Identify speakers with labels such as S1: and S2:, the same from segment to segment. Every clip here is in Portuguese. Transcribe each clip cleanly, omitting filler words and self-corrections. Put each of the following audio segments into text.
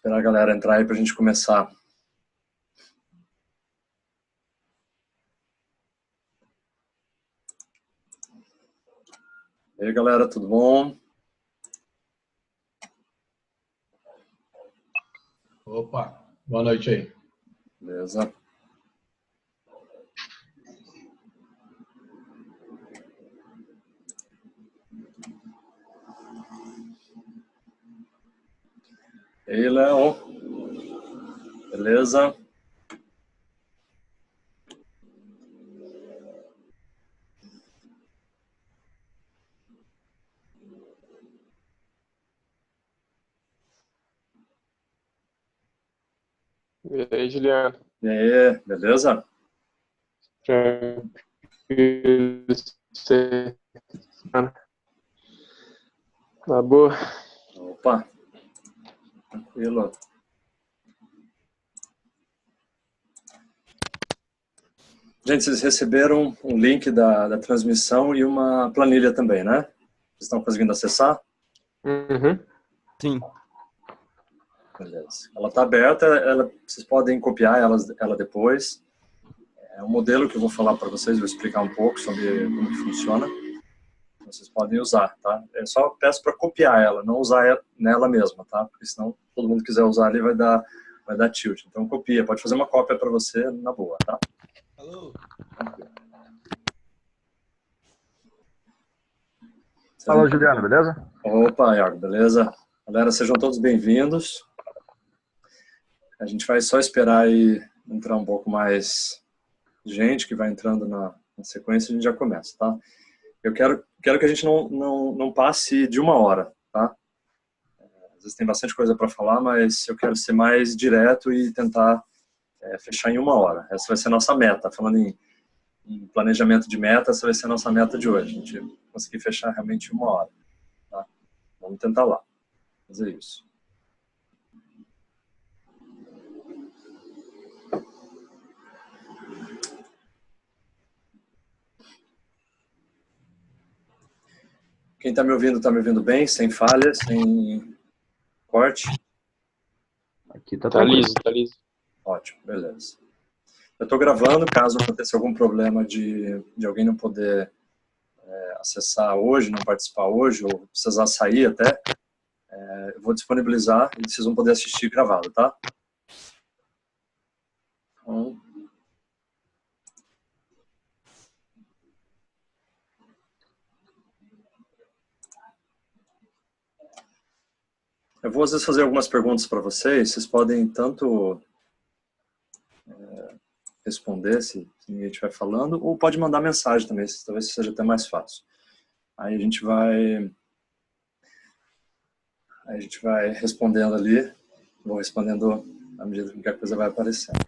S1: Esperar a galera entrar aí para a gente começar. E aí, galera, tudo bom?
S2: Opa, boa noite aí.
S1: Beleza. E aí, Léo. Beleza?
S3: E aí, Juliano?
S1: E aí, beleza?
S3: Tranquilo. Tá boa?
S1: Opa, tranquilo. Gente, vocês receberam um link da transmissão e uma planilha também, né? Vocês estão conseguindo acessar?
S3: Uhum.
S4: Sim.
S1: Beleza. Ela está aberta, vocês podem copiar ela depois. É um modelo que eu vou falar para vocês, vou explicar um pouco sobre como que funciona. Vocês podem usar, tá? Eu só peço para copiar ela, não usar nela mesma, tá? Porque senão todo mundo quiser usar ali vai dar tilt. Então copia, pode fazer uma cópia para você na boa, tá?
S4: Alô?
S5: Fala, Juliano, beleza?
S1: Opa, Iago, beleza? Galera, sejam todos bem-vindos. A gente vai só esperar aí entrar um pouco mais gente que vai entrando na sequência e a gente já começa, tá? Eu quero que a gente não passe de 1 hora, tá? Às vezes tem bastante coisa para falar, mas eu quero ser mais direto e tentar fechar em 1 hora. Essa vai ser a nossa meta. Falando em planejamento de meta, essa vai ser a nossa meta de hoje. A gente conseguir fechar realmente em 1 hora, tá? Vamos tentar lá. Fazer isso. Quem está me ouvindo bem, sem falhas, sem corte?
S5: Aqui tá
S3: Tá
S5: tranquilo.
S3: liso, tá liso.
S1: Ótimo, beleza. Eu estou gravando, caso aconteça algum problema de alguém não poder acessar hoje, não participar hoje, ou precisar sair até, eu vou disponibilizar e vocês vão poder assistir gravado, tá? Então, eu vou às vezes fazer algumas perguntas para vocês podem tanto responder se ninguém estiver falando, ou pode mandar mensagem também, talvez seja até mais fácil. Aí a gente vai respondendo ali, vou respondendo à medida que a coisa vai aparecendo.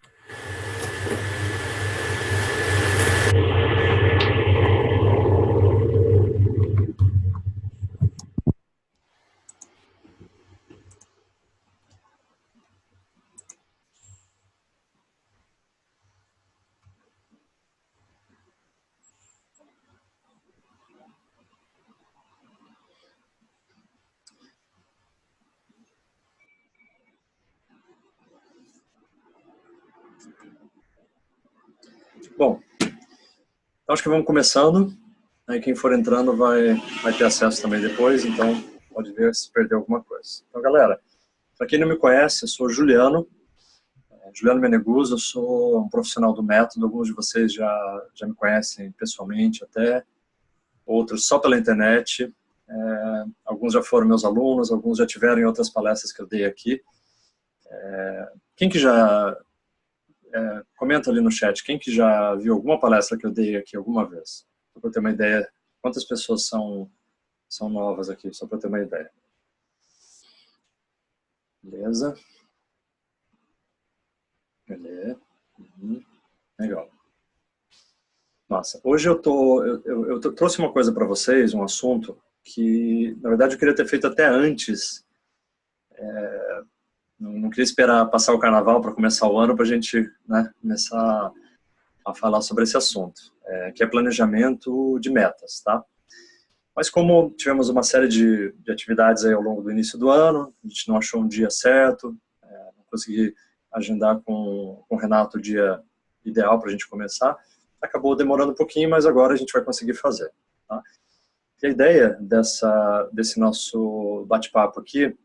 S1: Bom, então acho que vamos começando. Aí quem for entrando vai ter acesso também depois, então pode ver se perdeu alguma coisa. Então, galera, para quem não me conhece, eu sou Juliano Meneguzzo, eu sou um profissional do método, alguns de vocês já me conhecem pessoalmente até, outros só pela internet, alguns já foram meus alunos, alguns já tiveram em outras palestras que eu dei aqui. Quem que já... comenta ali no chat, quem que já viu alguma palestra que eu dei aqui alguma vez? Só para eu ter uma ideia, quantas pessoas são novas aqui, só para eu ter uma ideia. Beleza? Beleza. Legal. Nossa, hoje eu trouxe uma coisa para vocês, um assunto que, na verdade, eu queria ter feito até antes. Não queria esperar passar o carnaval para começar o ano para a gente, né, começar a falar sobre esse assunto, que é planejamento de metas, tá? Mas como tivemos uma série de atividades aí ao longo do início do ano, a gente não achou um dia certo, consegui agendar com o Renato o dia ideal para a gente começar. Acabou demorando um pouquinho, mas agora a gente vai conseguir fazer. Tá? E a ideia desse nosso bate-papo aqui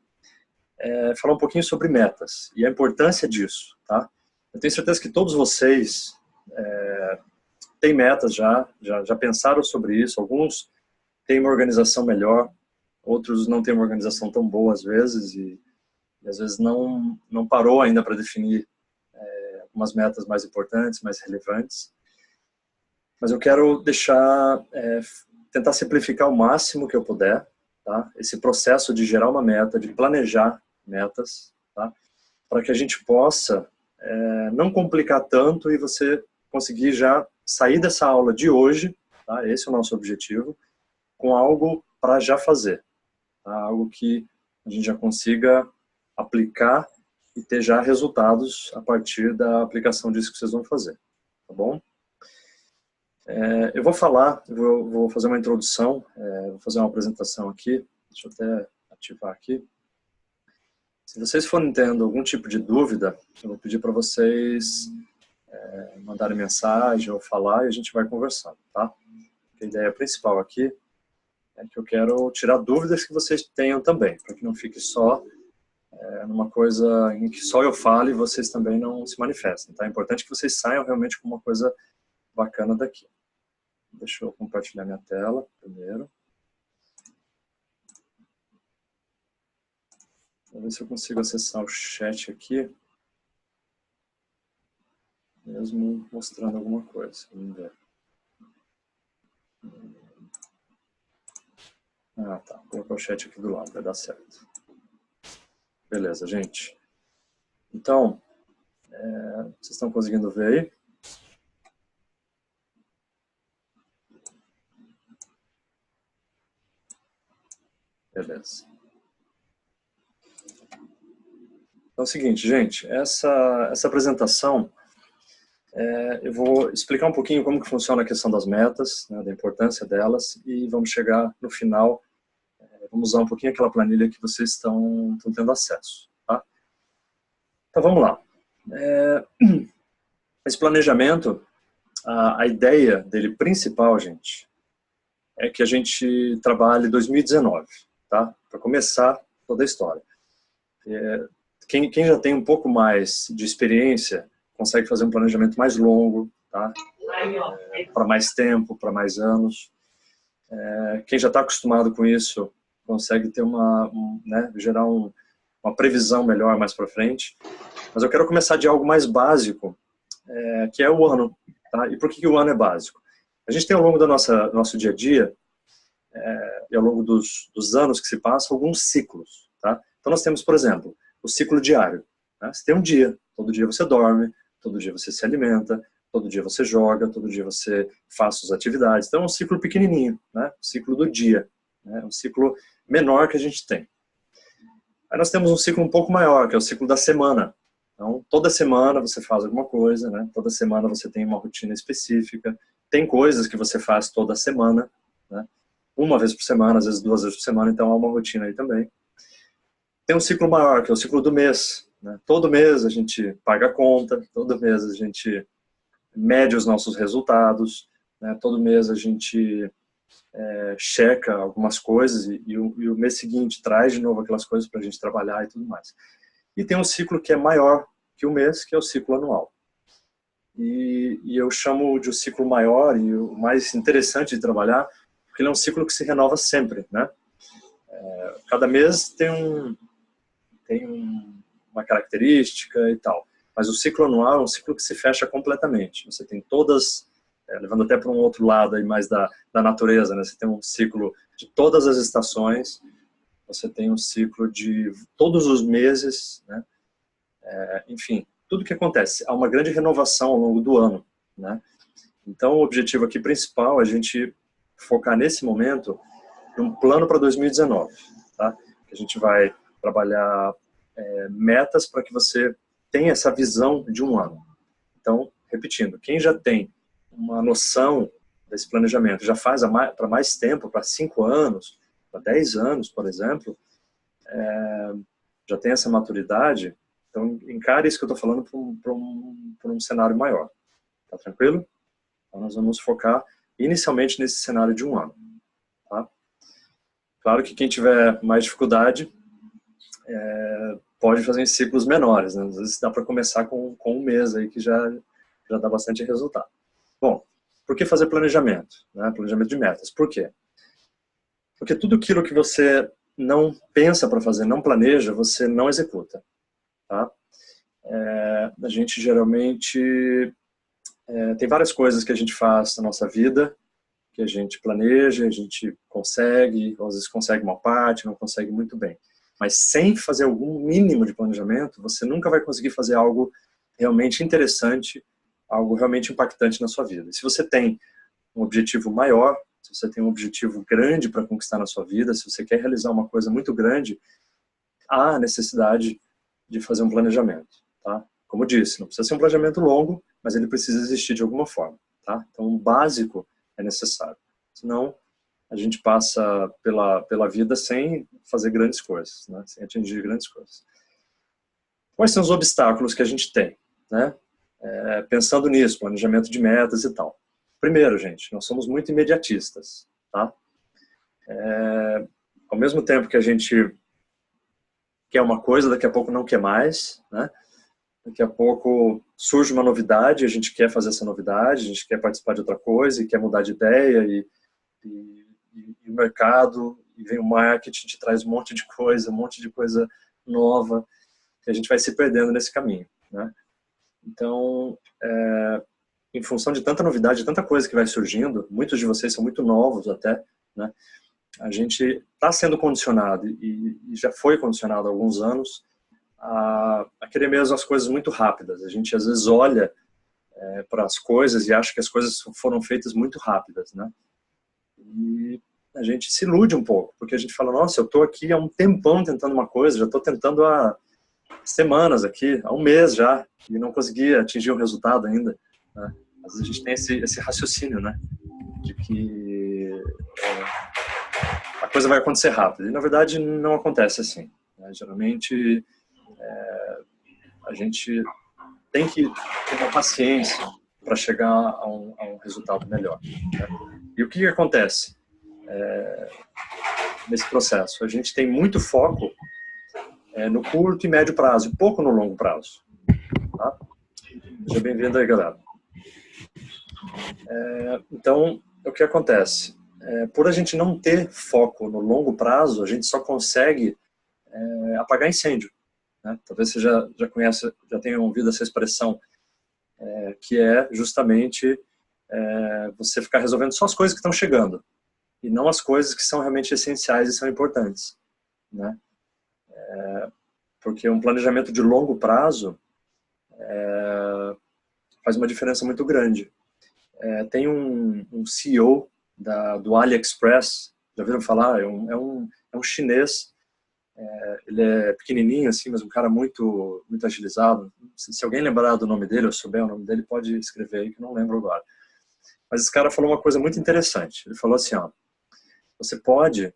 S1: é falar um pouquinho sobre metas e a importância disso. Tá? Eu tenho certeza que todos vocês têm metas já pensaram sobre isso. Alguns têm uma organização melhor, outros não têm uma organização tão boa às vezes e às vezes não parou ainda para definir algumas metas mais importantes, mais relevantes. Mas eu quero tentar simplificar o máximo que eu puder, tá? Esse processo de gerar uma meta, de planejar metas, tá? Para que a gente possa não complicar tanto e você conseguir já sair dessa aula de hoje, tá? Esse é o nosso objetivo, com algo para já fazer, tá? Algo que a gente já consiga aplicar e ter já resultados a partir da aplicação disso que vocês vão fazer, tá bom? Eu vou vou fazer uma introdução, vou fazer uma apresentação aqui, deixa eu até ativar aqui. Se vocês forem tendo algum tipo de dúvida, eu vou pedir para vocês mandarem mensagem ou falar e a gente vai conversando, tá? A ideia principal aqui é que eu quero tirar dúvidas que vocês tenham também, para que não fique só numa coisa em que só eu falo e vocês também não se manifestem, tá? É importante que vocês saiam realmente com uma coisa bacana daqui. Deixa eu compartilhar minha tela primeiro. Vou ver se eu consigo acessar o chat aqui, mesmo mostrando alguma coisa. Vamos ver. Ah, tá. Vou colocar o chat aqui do lado, vai dar certo. Beleza, gente. Então, vocês estão conseguindo ver aí? Beleza. Então é o seguinte, gente, essa apresentação, eu vou explicar um pouquinho como que funciona a questão das metas, né, da importância delas, e vamos chegar no final, vamos usar um pouquinho aquela planilha que vocês estão tendo acesso, tá? Então vamos lá. Esse planejamento, a ideia dele principal, gente, é que a gente trabalhe 2019, tá? Para começar toda a história. Quem já tem um pouco mais de experiência consegue fazer um planejamento mais longo, tá? Para mais tempo, para mais anos. Quem já está acostumado com isso consegue ter gerar uma previsão melhor mais para frente. Mas eu quero começar de algo mais básico, que é o ano. Tá? E por que o ano é básico? A gente tem ao longo do nosso dia a dia, e ao longo dos anos que se passam, alguns ciclos. Tá? Então nós temos, por exemplo, o ciclo diário. Né? Você tem um dia, todo dia você dorme, todo dia você se alimenta, todo dia você joga, todo dia você faz suas atividades. Então é um ciclo pequenininho, né? O ciclo do dia, né? Um ciclo menor que a gente tem. Aí nós temos um ciclo um pouco maior, que é o ciclo da semana. Então toda semana você faz alguma coisa, né? Toda semana você tem uma rotina específica. Tem coisas que você faz toda semana, né? Uma vez por semana, às vezes 2 vezes por semana, então há uma rotina aí também. Tem um ciclo maior, que é o ciclo do mês. Né? Todo mês a gente paga a conta, todo mês a gente mede os nossos resultados, né? Todo mês a gente checa algumas coisas e o mês seguinte traz de novo aquelas coisas para a gente trabalhar e tudo mais. E tem um ciclo que é maior que o mês, que é o ciclo anual. E eu chamo de um ciclo maior e o mais interessante de trabalhar, porque ele é um ciclo que se renova sempre, né? Cada mês tem uma característica e tal. Mas o ciclo anual é um ciclo que se fecha completamente. Você tem todas, levando até para um outro lado aí mais da natureza, né? Você tem um ciclo de todas as estações, você tem um ciclo de todos os meses, né? Enfim, tudo que acontece. Há uma grande renovação ao longo do ano, né? Então o objetivo aqui principal é a gente focar nesse momento num plano para 2019, tá? A gente vai trabalhar metas para que você tenha essa visão de um ano. Então, repetindo, quem já tem uma noção desse planejamento, já faz para mais tempo, para 5 anos, para 10 anos, por exemplo, já tem essa maturidade, Então, encare isso que eu estou falando por um cenário maior. Tá tranquilo? Então, nós vamos focar inicialmente nesse cenário de 1 ano. Tá? Claro que quem tiver mais dificuldade pode fazer em ciclos menores, né? Às vezes dá para começar com 1 mês aí, que já dá bastante resultado. Bom, por que fazer planejamento? Né? Planejamento de metas. Por quê? Porque tudo aquilo que você não pensa para fazer, não planeja, você não executa. Tá? A gente geralmente tem várias coisas que a gente faz na nossa vida, que a gente planeja, a gente consegue, às vezes consegue uma parte, não consegue muito bem. Mas sem fazer algum mínimo de planejamento, você nunca vai conseguir fazer algo realmente interessante, algo realmente impactante na sua vida. E se você tem um objetivo maior, se você tem um objetivo grande para conquistar na sua vida, se você quer realizar uma coisa muito grande, há necessidade de fazer um planejamento. Tá? Como eu disse, não precisa ser um planejamento longo, mas ele precisa existir de alguma forma. Tá? Então, o básico é necessário. Senão, a gente passa pela vida sem fazer grandes coisas, né? Sem atingir grandes coisas. Quais são os obstáculos que a gente tem? Né? Pensando nisso, planejamento de metas e tal. Primeiro, gente, nós somos muito imediatistas. Tá? Ao mesmo tempo que a gente quer uma coisa, daqui a pouco não quer mais, né? Daqui a pouco surge uma novidade, a gente quer fazer essa novidade, a gente quer participar de outra coisa e quer mudar de ideia e o mercado, e vem o marketing, te traz um monte de coisa nova, e a gente vai se perdendo nesse caminho, né? Então, em função de tanta novidade, de tanta coisa que vai surgindo, muitos de vocês são muito novos até, né? A gente está sendo condicionado, e já foi condicionado há alguns anos, a querer mesmo as coisas muito rápidas. A gente às vezes olha para as coisas e acha que as coisas foram feitas muito rápidas, né? E a gente se ilude um pouco, porque a gente fala, nossa, eu estou aqui há um tempão tentando uma coisa, já estou tentando há semanas aqui, há 1 mês já, e não consegui atingir o resultado ainda, né? Às vezes a gente tem esse raciocínio, né? De que a coisa vai acontecer rápido, e na verdade não acontece assim, né? Geralmente a gente tem que ter uma paciência para chegar a um resultado melhor, né? E o que acontece nesse processo? A gente tem muito foco no curto e médio prazo, e pouco no longo prazo. Tá? Seja bem-vindo aí, galera. Então, o que acontece? Por a gente não ter foco no longo prazo, a gente só consegue apagar incêndio, né? Talvez você já conheça, já tenha ouvido essa expressão, que é justamente você ficar resolvendo só as coisas que estão chegando, e não as coisas que são realmente essenciais e são importantes, né? Porque um planejamento de longo prazo faz uma diferença muito grande. Tem um CEO do AliExpress, já ouviram falar? É um chinês, ele é pequenininho assim, mas um cara muito agilizado. Se alguém lembrar do nome dele, ou souber o nome dele, pode escrever aí, que eu não lembro agora. Mas esse cara falou uma coisa muito interessante. Ele falou assim, ó, você pode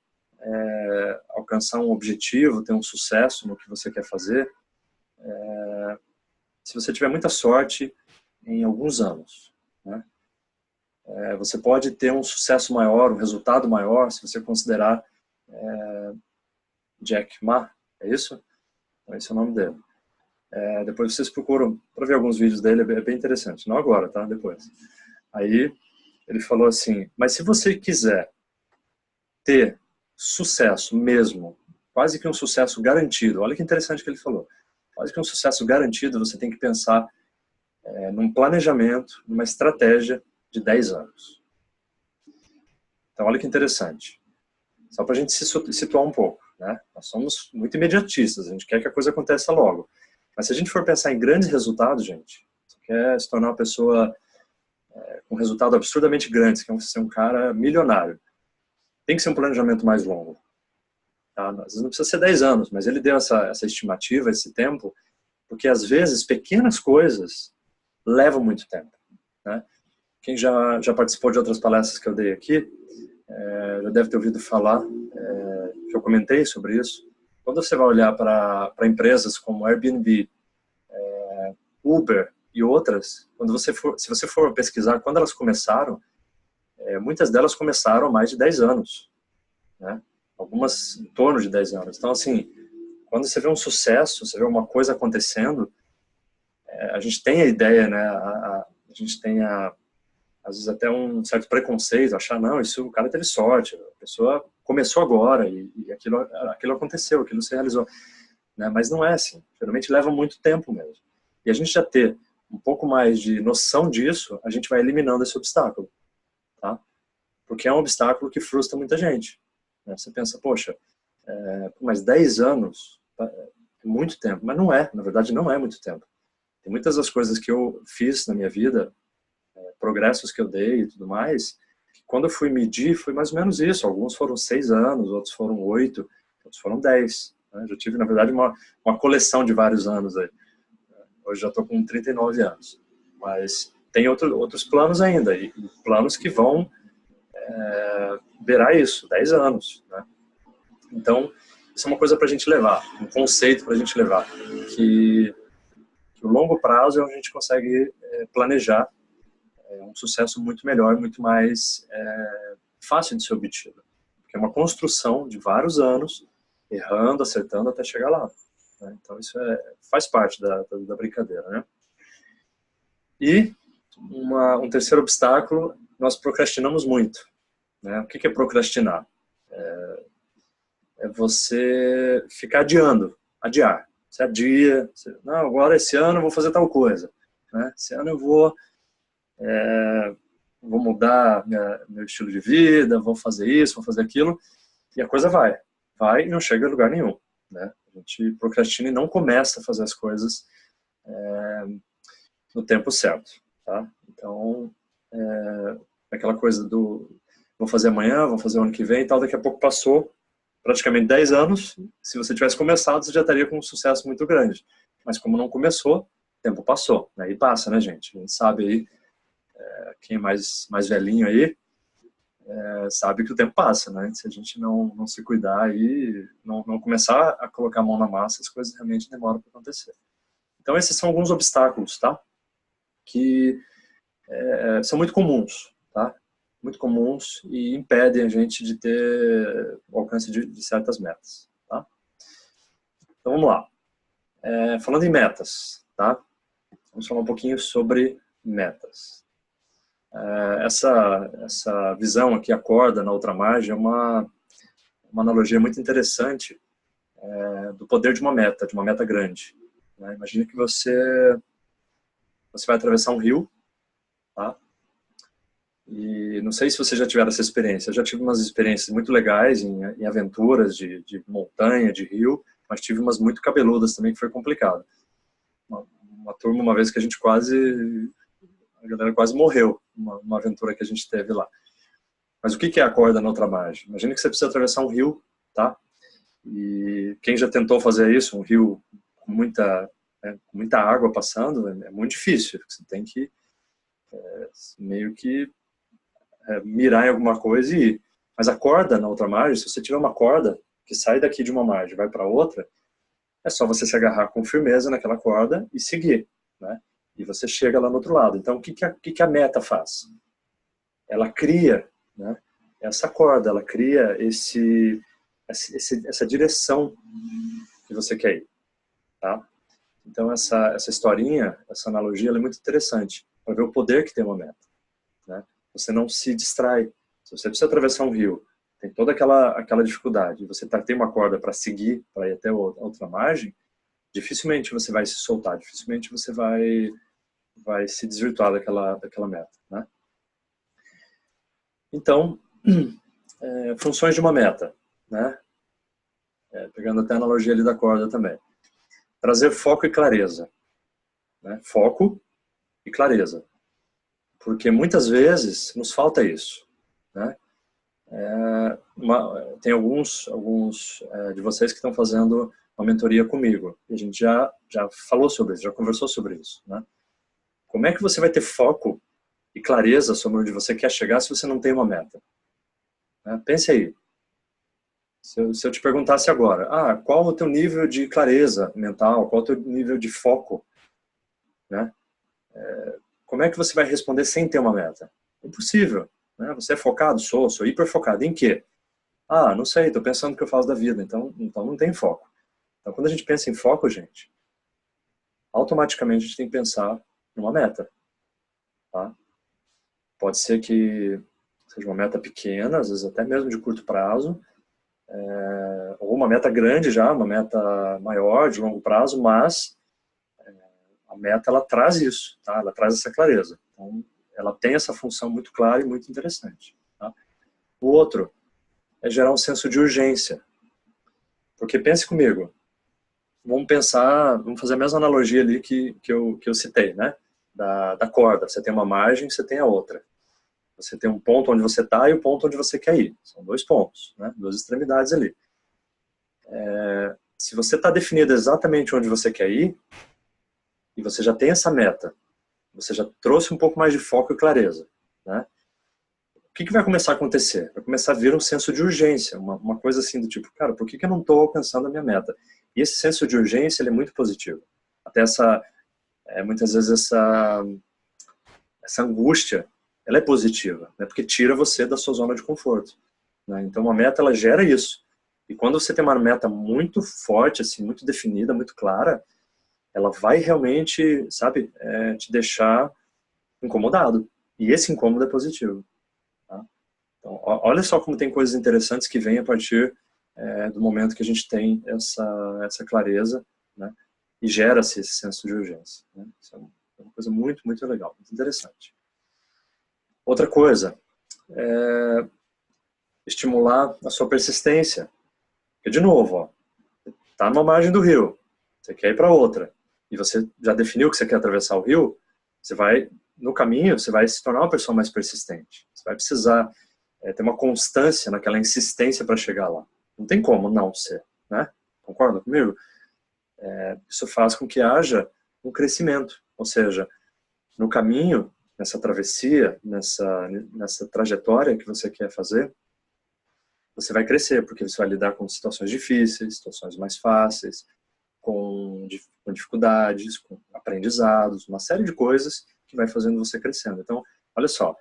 S1: alcançar um objetivo, ter um sucesso no que você quer fazer, se você tiver muita sorte em alguns anos, né? Você pode ter um sucesso maior, um resultado maior, se você considerar Jack Ma, é isso? Esse é o nome dele. Depois vocês procuram para ver alguns vídeos dele, é bem interessante. Não agora, tá? Depois. Aí ele falou assim, mas se você quiser ter sucesso mesmo, quase que um sucesso garantido, olha que interessante que ele falou, quase que um sucesso garantido, você tem que pensar num planejamento, numa estratégia de 10 anos. Então olha que interessante. Só para a gente se situar um pouco, né? Nós somos muito imediatistas, a gente quer que a coisa aconteça logo. Mas se a gente for pensar em grandes resultados, gente, você quer se tornar uma pessoa com um resultado absurdamente grande, você quer ser um cara milionário, tem que ser um planejamento mais longo. Tá? Às vezes não precisa ser 10 anos, mas ele deu essa estimativa, esse tempo, porque às vezes pequenas coisas levam muito tempo, né? Quem já participou de outras palestras que eu dei aqui, já deve ter ouvido falar, que eu comentei sobre isso. Quando você vai olhar para empresas como Airbnb, Uber e outras, se você for pesquisar quando elas começaram, muitas delas começaram há mais de 10 anos, né? Algumas em torno de 10 anos. Então, assim, quando você vê um sucesso, você vê uma coisa acontecendo, a gente tem a ideia, né? A gente tem, às vezes, até um certo preconceito, achar, não, isso o cara teve sorte, a pessoa começou agora e aquilo aconteceu, aquilo se realizou, né? Mas não é assim. Geralmente leva muito tempo mesmo. E a gente já ter um pouco mais de noção disso, a gente vai eliminando esse obstáculo, tá? Porque é um obstáculo que frustra muita gente, né? Você pensa, poxa, mas 10 anos é muito tempo, mas não é, na verdade não é muito tempo. Tem muitas das coisas que eu fiz na minha vida, progressos que eu dei e tudo mais, que quando eu fui medir foi mais ou menos isso. Alguns foram 6 anos, outros foram 8, outros foram 10, né? Já tive, na verdade, uma coleção de vários anos aí. Hoje já estou com 39 anos, mas tem outros planos ainda, e planos que vão beirar isso, 10 anos, né? Então, isso é uma coisa para a gente levar, um conceito para a gente levar, que o longo prazo é onde a gente consegue planejar um sucesso muito melhor, muito mais fácil de ser obtido. Porque é uma construção de vários anos, errando, acertando até chegar lá, né? Então, isso faz parte da brincadeira, né? E um terceiro obstáculo, nós procrastinamos muito, né? O que é procrastinar? É você ficar adiar. Você adia, não, agora esse ano eu vou fazer tal coisa, né? Esse ano eu vou mudar meu estilo de vida, vou fazer isso, vou fazer aquilo, e a coisa vai e não chega a lugar nenhum, né? A gente procrastina e não começa a fazer as coisas no tempo certo, tá? Então, aquela coisa do vou fazer amanhã, vou fazer o ano que vem e tal, daqui a pouco passou praticamente 10 anos, se você tivesse começado, você já estaria com um sucesso muito grande. Mas como não começou, o tempo passou, né? E passa, né, gente? A gente sabe aí, quem é mais velhinho aí, sabe que o tempo passa, né? Se a gente não se cuidar e não começar a colocar a mão na massa, as coisas realmente demoram para acontecer. Então, esses são alguns obstáculos, tá? Que são muito comuns, tá? Muito comuns e impedem a gente de ter o alcance de certas metas, tá? Então, vamos lá. Falando em metas, tá? Vamos falar um pouquinho sobre metas. Essa visão aqui, a corda na outra margem, é uma analogia muito interessante do poder de uma meta grande, né? Imagina que você vai atravessar um rio, tá? E não sei se você já tiveram essa experiência. Eu já tive umas experiências muito legais em aventuras de montanha, de rio, mas tive umas muito cabeludas também que foi complicado. Uma turma, uma vez que a galera quase morreu, uma aventura que a gente teve lá. Mas o que é a corda na outra margem? Imagina que você precisa atravessar um rio, tá? E quem já tentou fazer isso, um rio com muita água passando, é muito difícil. Você tem que meio que mirar em alguma coisa e ir. Mas a corda na outra margem, se você tiver uma corda que sai daqui de uma margem e vai para outra, é só você se agarrar com firmeza naquela corda e seguir, né? E você chega lá no outro lado. Então, o que a meta faz? Ela cria, né, essa corda, ela cria essa direção que você quer ir, tá? Então, essa historinha, essa analogia, ela é muito interessante para ver o poder que tem uma meta, né? Você não se distrai. Se você precisa atravessar um rio, tem toda aquela dificuldade, você tem uma corda para seguir, para ir até a outra margem, dificilmente você vai se soltar, dificilmente você vai se desvirtuar daquela meta, né? Então, funções de uma meta, né? Pegando até a analogia ali da corda também. Trazer foco e clareza, né? Foco e clareza. Porque muitas vezes nos falta isso, né? Tem alguns de vocês que estão fazendo uma mentoria comigo, e a gente já falou sobre isso, já conversou sobre isso, né? Como é que você vai ter foco e clareza sobre onde você quer chegar se você não tem uma meta? Pense aí. Se eu te perguntasse agora, qual o teu nível de clareza mental, qual o teu nível de foco? né? Como é que você vai responder sem ter uma meta? Impossível, né? Você é focado? Sou hiper focado. Em quê? Ah, não sei, estou pensando o que eu faço da vida, então não tem foco. Então, quando a gente pensa em foco, gente, automaticamente a gente tem que pensar numa meta, tá? Pode ser que seja uma meta pequena, às vezes até mesmo de curto prazo, ou uma meta grande já, uma meta maior, de longo prazo, mas a meta, ela traz isso, tá? Ela traz essa clareza. Então, ela tem essa função muito clara e muito interessante, tá? O outro é gerar um senso de urgência. Porque pense comigo, vamos fazer a mesma analogia ali que eu citei, né? Da corda, você tem uma margem, você tem a outra. Você tem um ponto onde você está e o ponto onde você quer ir. São dois pontos, né? Duas extremidades ali. Se você está definido exatamente onde você quer ir, e você já tem essa meta, você já trouxe um pouco mais de foco e clareza, né? O que vai começar a acontecer? Vai começar a vir um senso de urgência, uma coisa assim do tipo, cara, por que eu não estou alcançando a minha meta? E esse senso de urgência, ele é muito positivo. Até muitas vezes essa angústia, ela é positiva, né? Porque tira você da sua zona de conforto, né? Então uma meta, ela gera isso. E quando você tem uma meta muito forte, assim, muito definida, muito clara, ela vai realmente, sabe, te deixar incomodado. E esse incômodo é positivo. Tá? Então, olha só como tem coisas interessantes que vêm a partir do momento que a gente tem essa clareza, né? E gera-se esse senso de urgência, né? Isso é uma coisa muito, muito legal, muito interessante. Outra coisa, estimular a sua persistência. Porque, de novo, ó, tá numa margem do rio, você quer ir para outra, e você já definiu que você quer atravessar o rio, no caminho, você vai se tornar uma pessoa mais persistente. Você vai precisar ter uma constância naquela insistência para chegar lá. Não tem como não ser, né? Concorda comigo? Isso faz com que haja um crescimento, ou seja, no caminho, nessa travessia, nessa trajetória que você quer fazer, você vai crescer, porque você vai lidar com situações difíceis, situações mais fáceis, com dificuldades, com aprendizados, uma série de coisas que vai fazendo você crescendo. Então, olha só,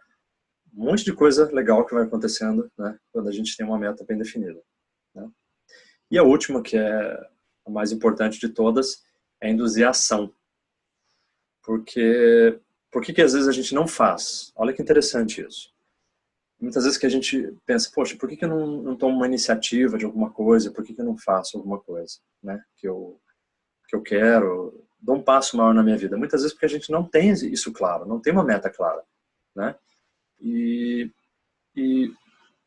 S1: um monte de coisa legal que vai acontecendo, né, quando a gente tem uma meta bem definida, né? E a última, que é a mais importante de todas, é induzir a ação. Porque por que às vezes a gente não faz? Olha que interessante isso. Muitas vezes que a gente pensa, poxa, por que eu não tomo uma iniciativa de alguma coisa? Por que eu não faço alguma coisa, né, que eu quero, dou um passo maior na minha vida? Muitas vezes porque a gente não tem isso claro, não tem uma meta clara, né? E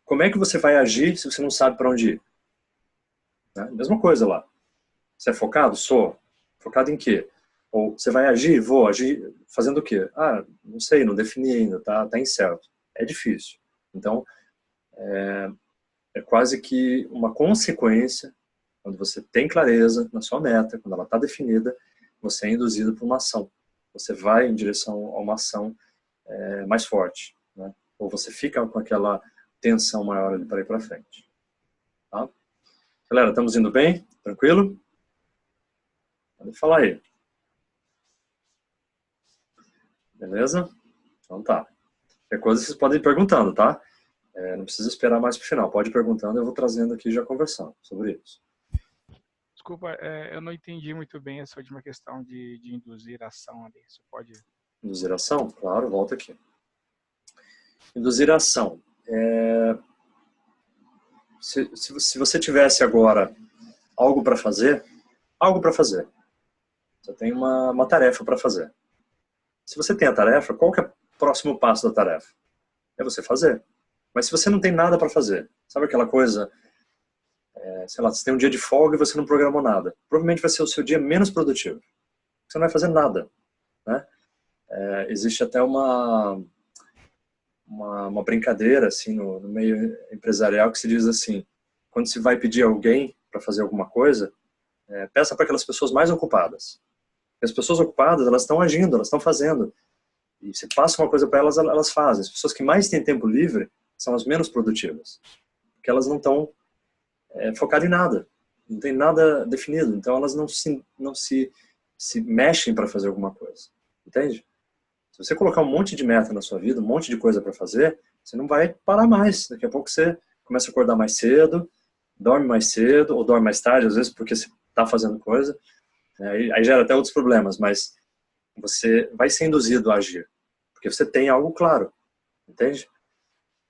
S1: como é que você vai agir se você não sabe para onde ir? Né? Mesma coisa lá. Você é focado? Sou. Focado em quê? Ou você vai agir? Vou agir fazendo o quê? Ah, não sei, não defini ainda, tá incerto. É difícil. Então, é quase que uma consequência, quando você tem clareza na sua meta, quando ela está definida, você é induzido por uma ação. Você vai em direção a uma ação mais forte, né? Ou você fica com aquela tensão maior ali para ir para frente. Tá? Galera, estamos indo bem? Tranquilo? Pode falar aí. Beleza? Então tá. Qualquer coisa vocês podem ir perguntando, tá? Não precisa esperar mais para o final. Pode ir perguntando, eu vou trazendo aqui já conversando sobre isso.
S4: Desculpa, eu não entendi muito bem essa última questão de induzir ação ali. Você pode...
S1: Induzir ação? Claro, volta aqui. Induzir ação. Se você tivesse agora algo para fazer, você tem uma tarefa para fazer. Se você tem a tarefa, qual que é o próximo passo da tarefa? É você fazer. Mas se você não tem nada para fazer, sabe aquela coisa, sei lá, você tem um dia de folga e você não programou nada, provavelmente vai ser o seu dia menos produtivo. Você não vai fazer nada, né? Existe até uma brincadeira assim no meio empresarial que se diz assim: quando se vai pedir alguém para fazer alguma coisa, peça para aquelas pessoas mais ocupadas. Porque as pessoas ocupadas, elas estão agindo, elas estão fazendo. E se passa uma coisa para elas, elas fazem. As pessoas que mais têm tempo livre são as menos produtivas, porque elas não estão focadas em nada, não tem nada definido, então elas não se mexem para fazer alguma coisa. entende? Se você colocar um monte de meta na sua vida, um monte de coisa para fazer, você não vai parar mais. Daqui a pouco você começa a acordar mais cedo, dorme mais cedo, ou dorme mais tarde, às vezes, porque você está fazendo coisa. Aí gera até outros problemas, mas você vai ser induzido a agir, porque você tem algo claro, entende?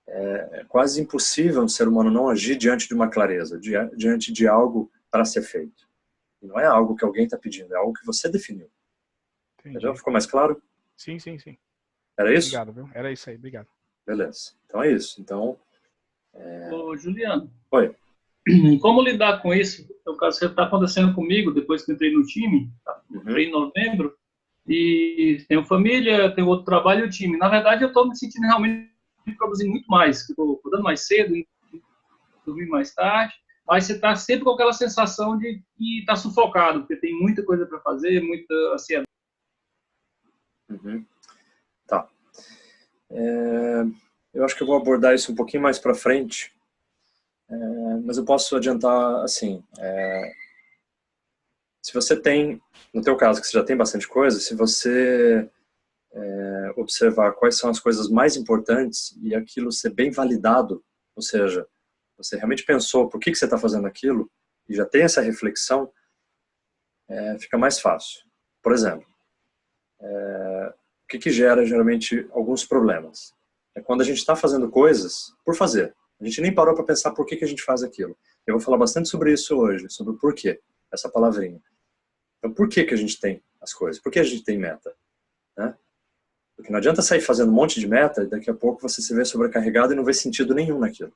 S1: É quase impossível um ser humano não agir diante de uma clareza, diante de algo para ser feito. E não é algo que alguém está pedindo, é algo que você definiu. Entendeu? Ficou mais claro?
S4: Sim, sim, sim.
S1: Era isso?
S4: Obrigado, viu? Era isso aí, obrigado.
S1: Beleza. Então é isso. Então,
S6: Ô, Juliano.
S1: Oi.
S6: Como lidar com isso? É o caso que está acontecendo comigo depois que eu entrei no time. Tá? Entrei em novembro e tenho família, tenho outro trabalho e o time. Na verdade, eu estou me sentindo realmente produzindo muito mais. Estou acordando mais cedo, dormir mais tarde. Mas você está sempre com aquela sensação de que está sufocado, porque tem muita coisa para fazer, muita ansiedade.
S1: Tá. Eu acho que eu vou abordar isso um pouquinho mais para frente, mas eu posso adiantar assim. Se você tem, no teu caso, que você já tem bastante coisa, se você observar quais são as coisas mais importantes e aquilo ser bem validado, ou seja, você realmente pensou por que você está fazendo aquilo e já tem essa reflexão, fica mais fácil. Por exemplo, o que gera geralmente alguns problemas? É quando a gente está fazendo coisas por fazer. A gente nem parou para pensar por que a gente faz aquilo. Eu vou falar bastante sobre isso hoje, sobre o porquê, essa palavrinha. Então, por que a gente tem as coisas? Por que a gente tem meta? Né? Porque não adianta sair fazendo um monte de meta e daqui a pouco você se vê sobrecarregado e não vê sentido nenhum naquilo.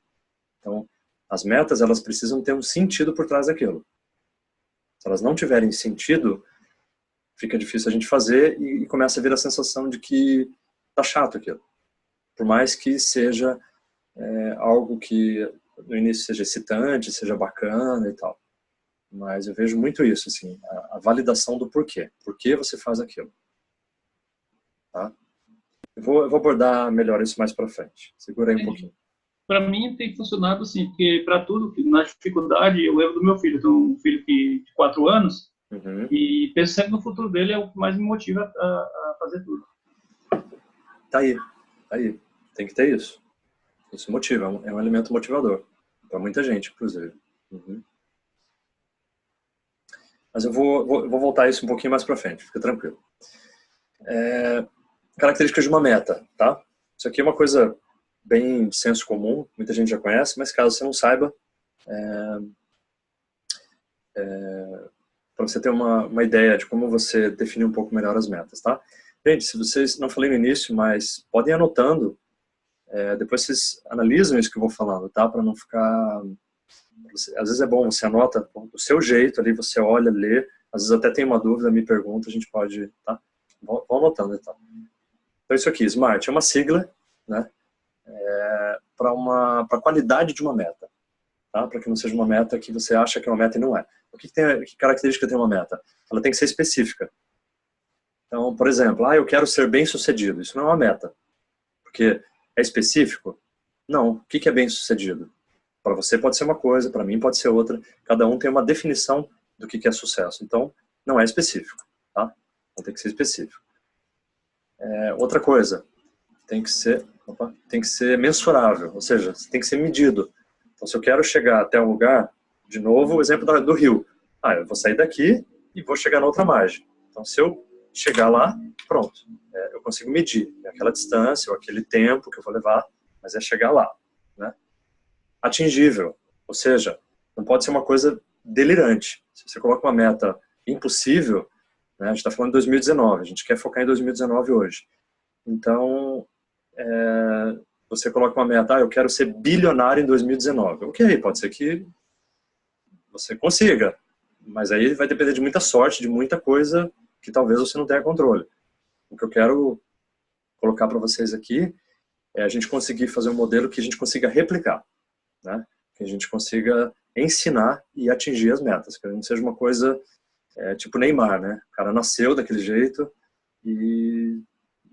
S1: Então, as metas, elas precisam ter um sentido por trás daquilo. Se elas não tiverem sentido, fica difícil a gente fazer e começa a vir a sensação de que tá chato aquilo. Por mais que seja algo que no início seja excitante, seja bacana e tal. Mas eu vejo muito isso, assim, a validação do porquê. Por que você faz aquilo? Tá? Eu vou abordar melhor isso mais para frente. Segura aí um pouquinho.
S6: Para mim tem funcionado assim, porque para tudo, na dificuldade, eu lembro do meu filho. Eu tenho um filho de 4 anos e penso sempre no futuro dele, é o que mais me motiva a fazer tudo.
S1: Tá aí. Tem que ter isso. Isso motiva, é um elemento motivador. Para muita gente, inclusive. Mas eu vou voltar a isso um pouquinho mais para frente, fica tranquilo. Características de uma meta, tá? Isso aqui é uma coisa bem de senso comum, muita gente já conhece, mas caso você não saiba, para você ter uma ideia de como você definir um pouco melhor as metas, tá? Gente, se vocês, não falei no início, mas podem ir anotando, depois vocês analisam isso que eu vou falando, tá? Para não ficar... Às vezes é bom, você anota do seu jeito ali, você olha, lê, às vezes até tem uma dúvida, me pergunta, a gente pode, tá? Vão anotando, então. Então isso aqui, SMART, é uma sigla, né? Para a qualidade de uma meta, tá? Para que não seja uma meta que você acha que é uma meta e não é. Que característica tem uma meta? Ela tem que ser específica. Então, por exemplo, eu quero ser bem-sucedido. Isso não é uma meta. Porque é específico? Não. O que é bem-sucedido? Para você pode ser uma coisa, para mim pode ser outra. Cada um tem uma definição do que é sucesso. Então, não é específico, tá? Então tem que ser específico. Outra coisa, tem que ser mensurável, ou seja, tem que ser medido. Então, se eu quero chegar até um lugar, de novo, o exemplo do rio. Eu vou sair daqui e vou chegar na outra margem. Então, se eu chegar lá, pronto. Eu consigo medir aquela distância ou aquele tempo que eu vou levar, mas é chegar lá, né? Atingível, ou seja, não pode ser uma coisa delirante. Se você coloca uma meta impossível, né, a gente está falando de 2019, a gente quer focar em 2019 hoje. Então, você coloca uma meta, eu quero ser bilionário em 2019. Ok, pode ser que você consiga, mas aí vai depender de muita sorte, de muita coisa que talvez você não tenha controle. O que eu quero colocar para vocês aqui é a gente conseguir fazer um modelo que a gente consiga replicar, né? Que a gente consiga ensinar e atingir as metas, que não seja uma coisa tipo Neymar, né? O cara nasceu daquele jeito e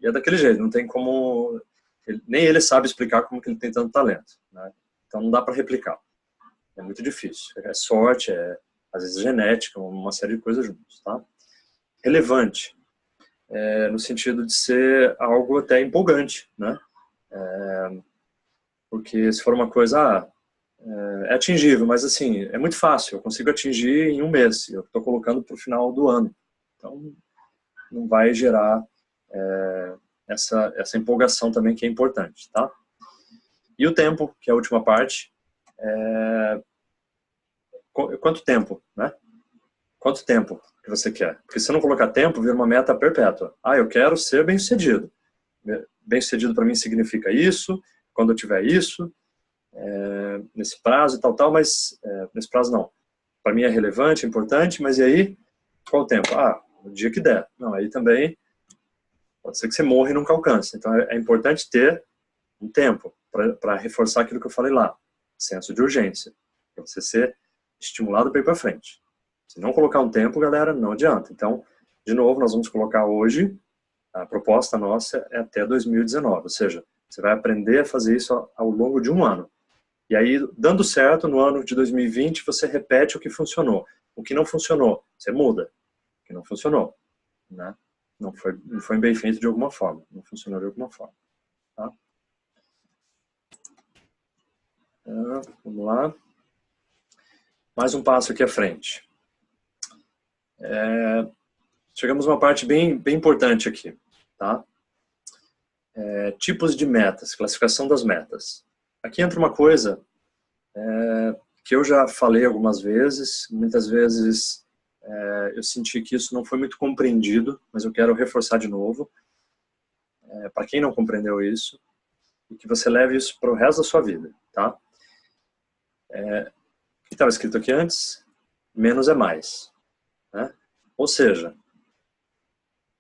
S1: é daquele jeito, não tem como... nem ele sabe explicar como que ele tem tanto talento, né? Então não dá para replicar. É muito difícil. É sorte, às vezes genética, uma série de coisas juntos, tá? Relevante. no sentido de ser algo até empolgante, né? Porque se for uma coisa, é atingível, mas assim, é muito fácil, eu consigo atingir em um mês, eu estou colocando para o final do ano. Então, não vai gerar essa empolgação também, que é importante, tá? E o tempo, que é a última parte, quanto tempo, né? Quanto tempo que você quer? Porque se você não colocar tempo, vira uma meta perpétua. Eu quero ser bem-sucedido. Bem-sucedido para mim significa isso, quando eu tiver isso, nesse prazo e tal, mas nesse prazo não. Para mim é relevante, é importante, mas e aí, qual o tempo? O dia que der. Não, aí também pode ser que você morra e nunca alcance. Então é importante ter um tempo para reforçar aquilo que eu falei lá, senso de urgência, para você ser estimulado para ir para frente. Se não colocar um tempo, galera, não adianta. Então, de novo, nós vamos colocar hoje, a proposta nossa é até 2019, ou seja, você vai aprender a fazer isso ao longo de um ano. E aí, dando certo, no ano de 2020, você repete o que funcionou. O que não funcionou, você muda. O que não funcionou, né? Não foi bem feito de alguma forma, não funcionou de alguma forma. Tá? Vamos lá. Mais um passo aqui à frente. Chegamos a uma parte bem importante aqui, tá? Tipos de metas, classificação das metas. Aqui entra uma coisa que eu já falei algumas vezes, muitas vezes eu senti que isso não foi muito compreendido, mas eu quero reforçar de novo, para quem não compreendeu isso, e que você leve isso para o resto da sua vida, tá? O que estava escrito aqui antes? Menos é mais. Né? Ou seja,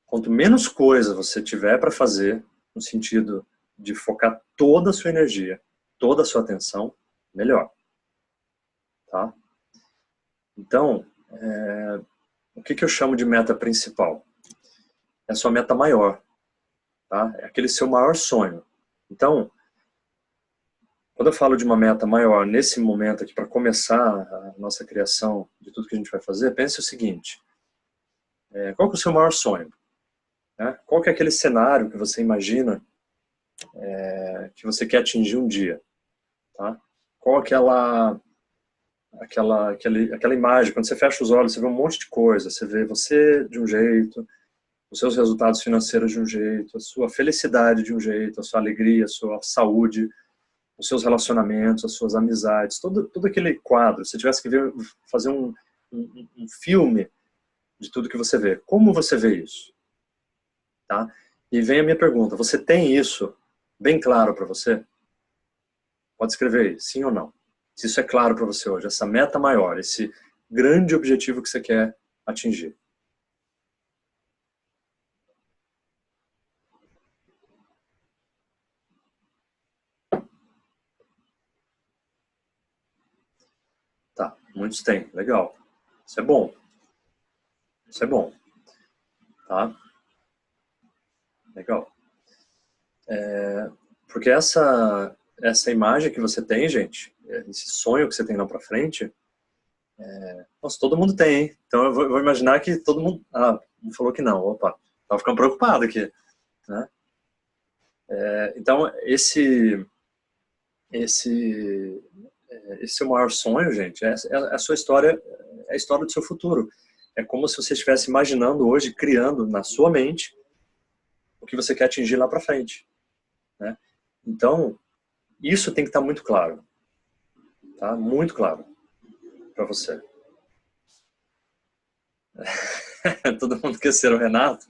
S1: quanto menos coisa você tiver para fazer, no sentido de focar toda a sua energia, toda a sua atenção, melhor. Tá? Então, o que eu chamo de meta principal? É a sua meta maior. Tá? É aquele seu maior sonho. Então, quando eu falo de uma meta maior, nesse momento aqui, para começar a nossa criação de tudo que a gente vai fazer, pense o seguinte, qual que é o seu maior sonho? Qual que é aquele cenário que você imagina que você quer atingir um dia? Tá? Qual aquela imagem, quando você fecha os olhos, você vê um monte de coisa, você vê você de um jeito, os seus resultados financeiros de um jeito, a sua felicidade de um jeito, a sua alegria, a sua saúde, os seus relacionamentos, as suas amizades, todo aquele quadro. Se tivesse que fazer um filme de tudo que você vê, como você vê isso? Tá? E vem a minha pergunta, você tem isso bem claro para você? Pode escrever aí, sim ou não. Se isso é claro para você hoje, essa meta maior, esse grande objetivo que você quer atingir. Tá, muitos têm, legal. Isso é bom. Isso é bom. Tá? Legal. Porque essa imagem que você tem, gente, esse sonho que você tem lá pra frente, nossa, todo mundo tem, hein? Então eu vou imaginar que todo mundo... não falou que não, opa, tava ficando preocupado aqui, né? Então, esse seu maior sonho, gente, é a sua história, é a história do seu futuro. É como se você estivesse imaginando hoje, criando na sua mente o que você quer atingir lá pra frente, né? Então, isso tem que estar muito claro, tá? Muito claro para você. Todo mundo quer ser o Renato?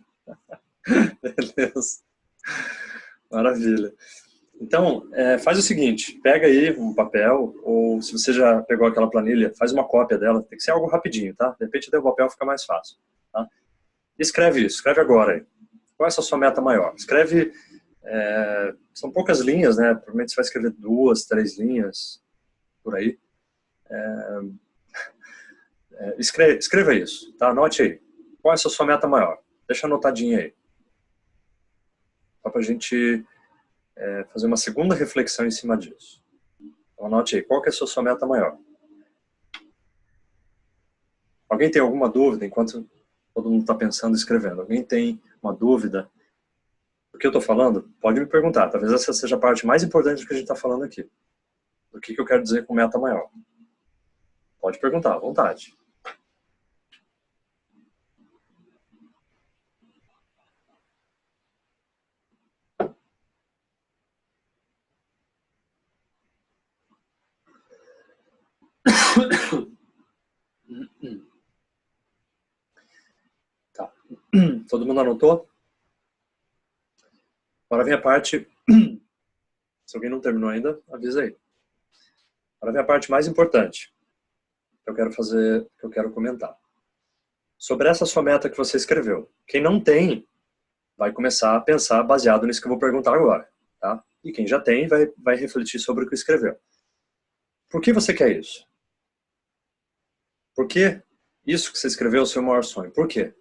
S1: Beleza. Maravilha. Então, faz o seguinte, pega aí um papel, ou se você já pegou aquela planilha, faz uma cópia dela, tem que ser algo rapidinho, tá? De repente, o papel fica mais fácil, tá? Escreve isso, escreve agora aí. Qual é a sua meta maior? Escreve, são poucas linhas, né? Provavelmente você vai escrever 2, 3 linhas, por aí. Escreva isso, tá? Anote aí. Qual é a sua meta maior? Deixa anotadinha aí. Só pra gente fazer uma segunda reflexão em cima disso. Então, anote aí. Qual que é a sua meta maior? Alguém tem alguma dúvida enquanto todo mundo está pensando e escrevendo? Alguém tem uma dúvida do que eu estou falando, pode me perguntar. Talvez essa seja a parte mais importante do que a gente está falando aqui. Do que eu quero dizer com meta maior. Pode perguntar, à vontade. Tá. Todo mundo anotou? Agora vem a parte... Se alguém não terminou ainda, avisa aí. Agora vem a parte mais importante que eu quero fazer, que eu quero comentar. Sobre essa sua meta que você escreveu. Quem não tem, vai começar a pensar baseado nisso que eu vou perguntar agora. Tá? E quem já tem, vai refletir sobre o que escreveu. Por que você quer isso? Por que isso que você escreveu é o seu maior sonho? Por quê?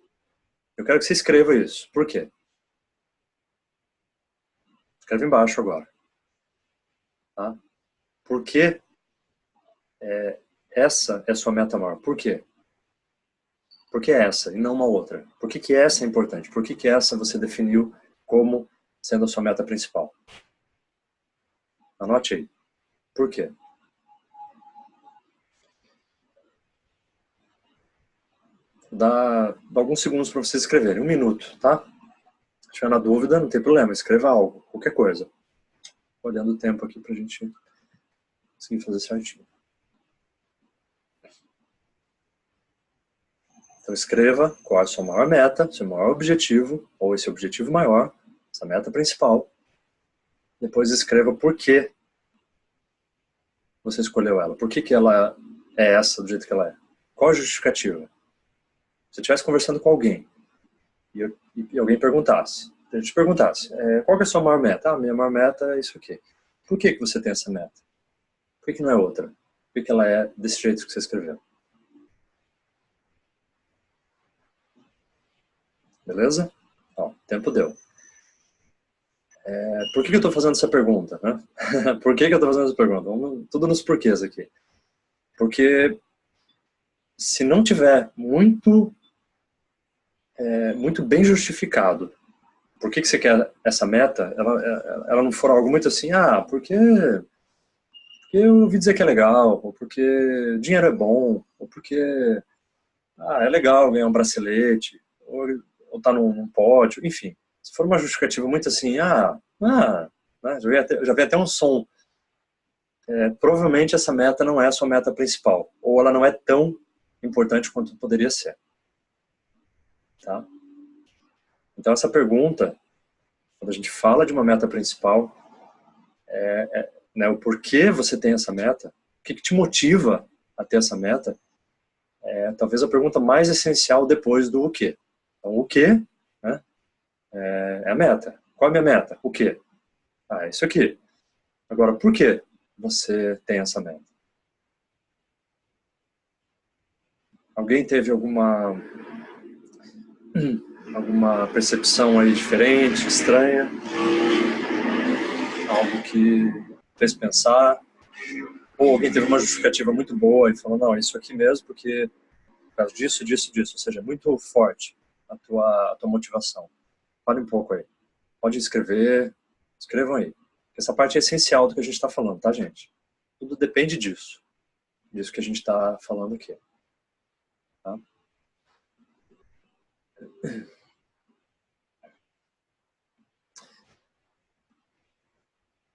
S1: Eu quero que você escreva isso. Por quê? Escreve embaixo agora. Tá? Por que essa é a sua meta maior? Por quê? Por que essa e não uma outra? Por que essa é importante? Por que essa você definiu como sendo a sua meta principal? Anote aí. Por quê? Dá alguns segundos para vocês escreverem. 1 minuto, tá? Se tiver na dúvida, não tem problema. Escreva algo, qualquer coisa. Olhando o tempo aqui para a gente conseguir fazer certinho. Então escreva qual é a sua maior meta, seu maior objetivo, ou esse objetivo maior, essa meta principal. Depois escreva por que você escolheu ela. Por que ela é essa do jeito que ela é. Qual a justificativa? Se você estivesse conversando com alguém e alguém perguntasse, se a gente perguntasse, qual que é a sua maior meta? Ah, minha maior meta é isso aqui. Por que você tem essa meta? Por que não é outra? Por que ela é desse jeito que você escreveu? Beleza? Ó, o tempo deu. Por que eu estou fazendo essa pergunta? Né? Por que eu estou fazendo essa pergunta? Vamos tudo nos porquês aqui. Porque se não tiver muito bem justificado por que você quer essa meta, ela não for algo muito assim, porque eu ouvi dizer que é legal, ou porque dinheiro é bom, ou porque é legal ganhar um bracelete, ou tá num pódio, enfim. Se for uma justificativa muito assim, né, já vi até um som. Provavelmente essa meta não é a sua meta principal, ou ela não é tão importante quanto poderia ser. Tá? Então essa pergunta, quando a gente fala de uma meta principal, né, o porquê você tem essa meta, o que te motiva a ter essa meta, talvez a pergunta mais essencial depois do o quê. Então o quê, né, é a meta. Qual é a minha meta? O quê? Isso aqui. Agora, por que você tem essa meta? Alguém teve alguma percepção aí diferente, estranha? Algo que fez pensar? Ou alguém teve uma justificativa muito boa e falou, não, isso aqui mesmo, porque por causa disso, disso, disso. Ou seja, é muito forte a tua motivação. Fale um pouco aí. Pode escrever, escrevam aí. Essa parte é essencial do que a gente está falando, tá, gente? Tudo depende disso. Disso que a gente está falando aqui. Tá?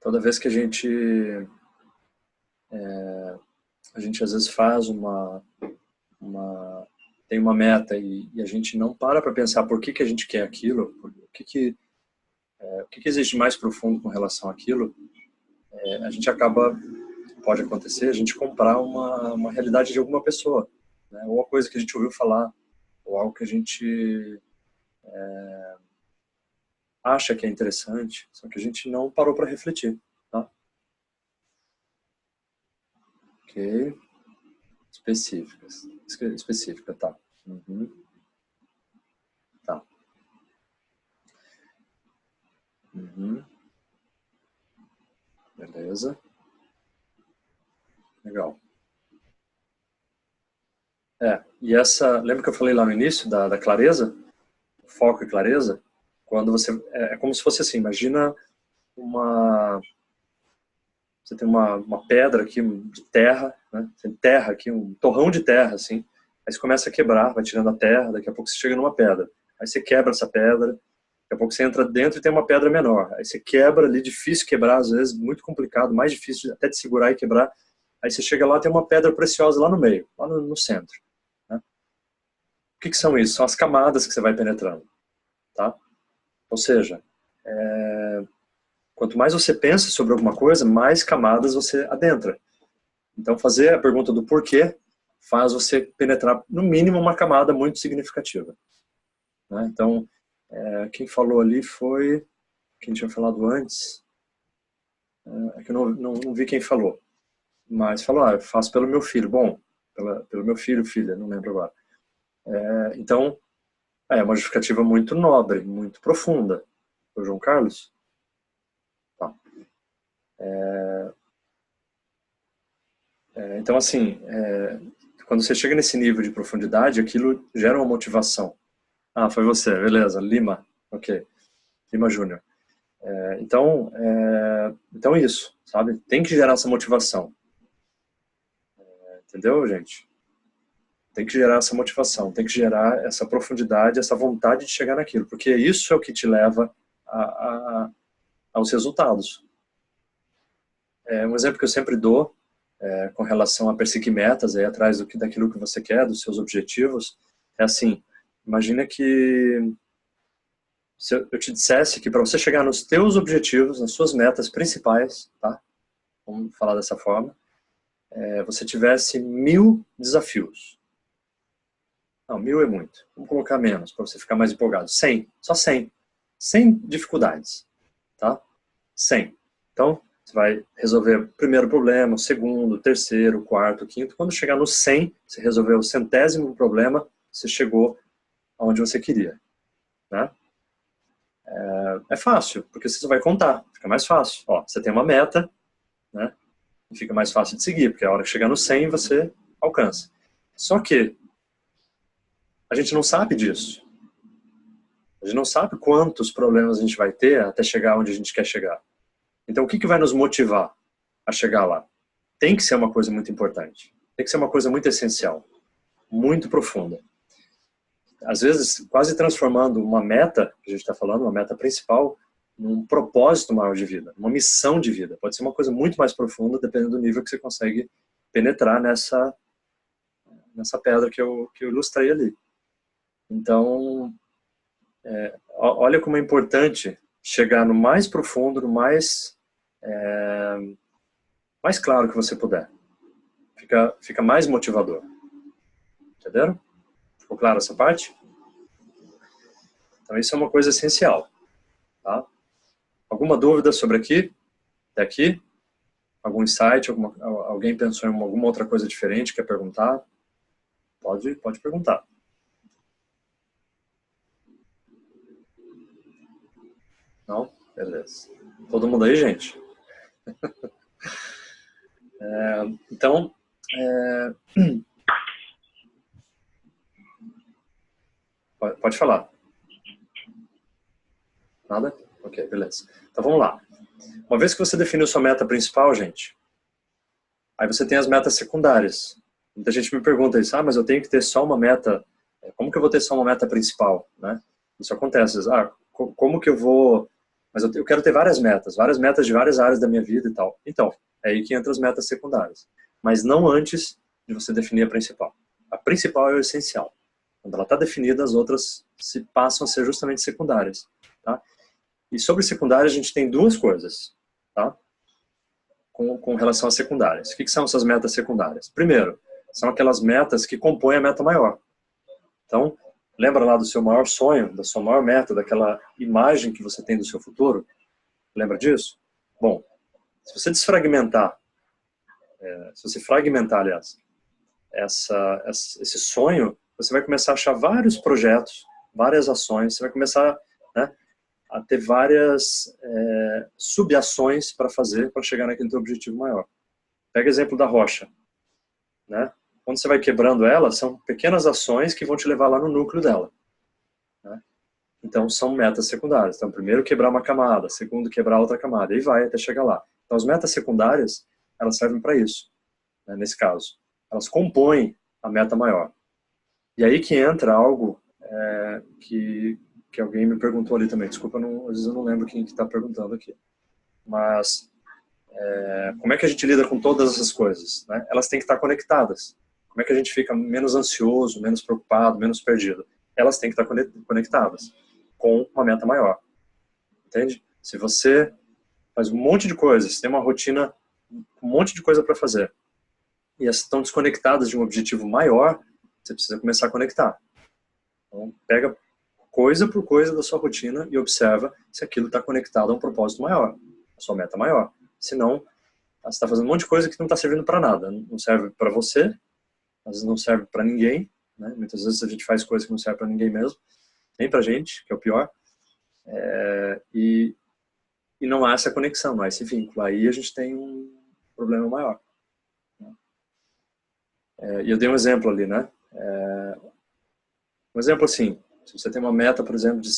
S1: Toda vez que a gente às vezes faz tem uma meta e a gente não para pensar por que a gente quer aquilo, o que existe mais profundo com relação àquilo, a gente pode acontecer, a gente comprar uma realidade de alguma pessoa, né? Ou uma coisa que a gente ouviu falar, ou algo que a gente acha que é interessante, só que a gente não parou para refletir, tá? Ok. Específica, tá. Uhum. Tá. Uhum. Beleza. Legal. E lembra que eu falei lá no início da clareza? Foco e clareza? quando você... É como se fosse assim, imagina você tem uma pedra aqui de terra, né? Tem terra aqui, um torrão de terra, assim. Aí você começa a quebrar, vai tirando a terra, daqui a pouco você chega numa pedra. Aí você quebra essa pedra, daqui a pouco você entra dentro e tem uma pedra menor. Aí você quebra ali, difícil quebrar, às vezes, muito complicado, mais difícil até de segurar e quebrar. Aí você chega lá, tem uma pedra preciosa lá no meio, lá no centro. Né? O que são isso? São as camadas que você vai penetrando. Tá? Ou seja, quanto mais você pensa sobre alguma coisa, mais camadas você adentra. Então, fazer a pergunta do porquê faz você penetrar, no mínimo, uma camada muito significativa. Né? Então, quem falou ali foi... Quem tinha falado antes? É que eu não vi quem falou. Mas falou, eu faço pelo meu filho. Bom, pelo meu filho, filha, não lembro agora. Então, é uma justificativa muito nobre, muito profunda. O João Carlos? Tá. Então, assim, quando você chega nesse nível de profundidade, aquilo gera uma motivação. Ah, foi você, beleza, Lima, ok, Lima Júnior. Então isso, sabe? Tem que gerar essa motivação. Entendeu, gente? Tem que gerar essa motivação, tem que gerar essa profundidade, essa vontade de chegar naquilo, porque isso é o que te leva aos resultados. Um exemplo que eu sempre dou, com relação a perseguir metas, aí atrás daquilo que você quer, dos seus objetivos, é assim, imagina que se eu te dissesse que para você chegar nos teus objetivos, nas suas metas principais, tá? Vamos falar dessa forma, você tivesse 1000 desafios. Não, 1000 é muito. Vamos colocar menos, para você ficar mais empolgado. 100, só 100. 100 dificuldades, tá? 100. Então, você vai resolver o primeiro problema, o segundo, o terceiro, o quarto, o quinto. Quando chegar no 100, você resolveu o 100º problema, você chegou aonde você queria. Né? É fácil, porque você só vai contar, fica mais fácil. Ó, você tem uma meta, né? E fica mais fácil de seguir, porque a hora que chegar no 100, você alcança. Só que a gente não sabe disso. A gente não sabe quantos problemas a gente vai ter até chegar onde a gente quer chegar. Então, o que vai nos motivar a chegar lá? Tem que ser uma coisa muito importante. Tem que ser uma coisa muito essencial. Muito profunda. Às vezes, quase transformando uma meta, que a gente está falando, uma meta principal, num propósito maior de vida. Uma missão de vida. Pode ser uma coisa muito mais profunda, dependendo do nível que você consegue penetrar nessa pedra que eu ilustrei ali. Então, olha como é importante chegar no mais profundo, no mais claro que você puder. Fica mais motivador. Entenderam? Ficou claro essa parte? Então isso é uma coisa essencial. Tá? Alguma dúvida sobre até aqui? Algum insight? Alguém pensou em alguma outra coisa diferente? Quer perguntar? Pode perguntar. Não? Beleza. Todo mundo aí, gente? Então, pode falar. Nada? Ok, beleza. Então vamos lá. Uma vez que você definiu sua meta principal, gente, aí você tem as metas secundárias. Muita gente me pergunta isso, mas eu tenho que ter só uma meta, como que eu vou ter só uma meta principal? Né? Isso acontece, como que eu vou... Mas eu quero ter várias metas de várias áreas da minha vida e tal. Então, é aí que entra as metas secundárias. Mas não antes de você definir a principal. A principal é o essencial. Quando ela está definida, as outras se passam a ser justamente secundárias. Tá? E sobre secundárias, a gente tem duas coisas. Tá? Com relação às secundárias. O que são essas metas secundárias? Primeiro, são aquelas metas que compõem a meta maior. Então, lembra lá do seu maior sonho, da sua maior meta, daquela imagem que você tem do seu futuro? Lembra disso? Bom, se você desfragmentar, aliás, esse sonho, você vai começar a achar vários projetos, várias ações, você vai começar, né, a ter várias subações para fazer, para chegar naquele teu objetivo maior. Pega o exemplo da rocha. Né? Quando você vai quebrando ela, são pequenas ações que vão te levar lá no núcleo dela. Né? Então, são metas secundárias. Então, primeiro quebrar uma camada, segundo quebrar outra camada, e vai até chegar lá. Então, as metas secundárias, elas servem para isso, né, nesse caso. Elas compõem a meta maior. E aí que entra algo que alguém me perguntou ali também. Desculpa, às vezes eu não lembro quem está perguntando aqui. Mas, como é que a gente lida com todas essas coisas, né? Elas têm que estar conectadas. Como é que a gente fica menos ansioso, menos preocupado, menos perdido? Elas têm que estar conectadas com uma meta maior. Entende? Se você faz um monte de coisas, tem uma rotina, um monte de coisa para fazer, e elas estão desconectadas de um objetivo maior, você precisa começar a conectar. Então, pega coisa por coisa da sua rotina e observa se aquilo está conectado a um propósito maior, a sua meta maior. Senão, você está fazendo um monte de coisa que não está servindo para nada. Não serve para você, às vezes não serve para ninguém, né? Muitas vezes a gente faz coisas que não servem para ninguém mesmo, nem para a gente, que é o pior. E não há essa conexão, não há esse vínculo. Aí a gente tem um problema maior. E eu dei um exemplo ali, né? Um exemplo assim, se você tem uma meta, por exemplo, de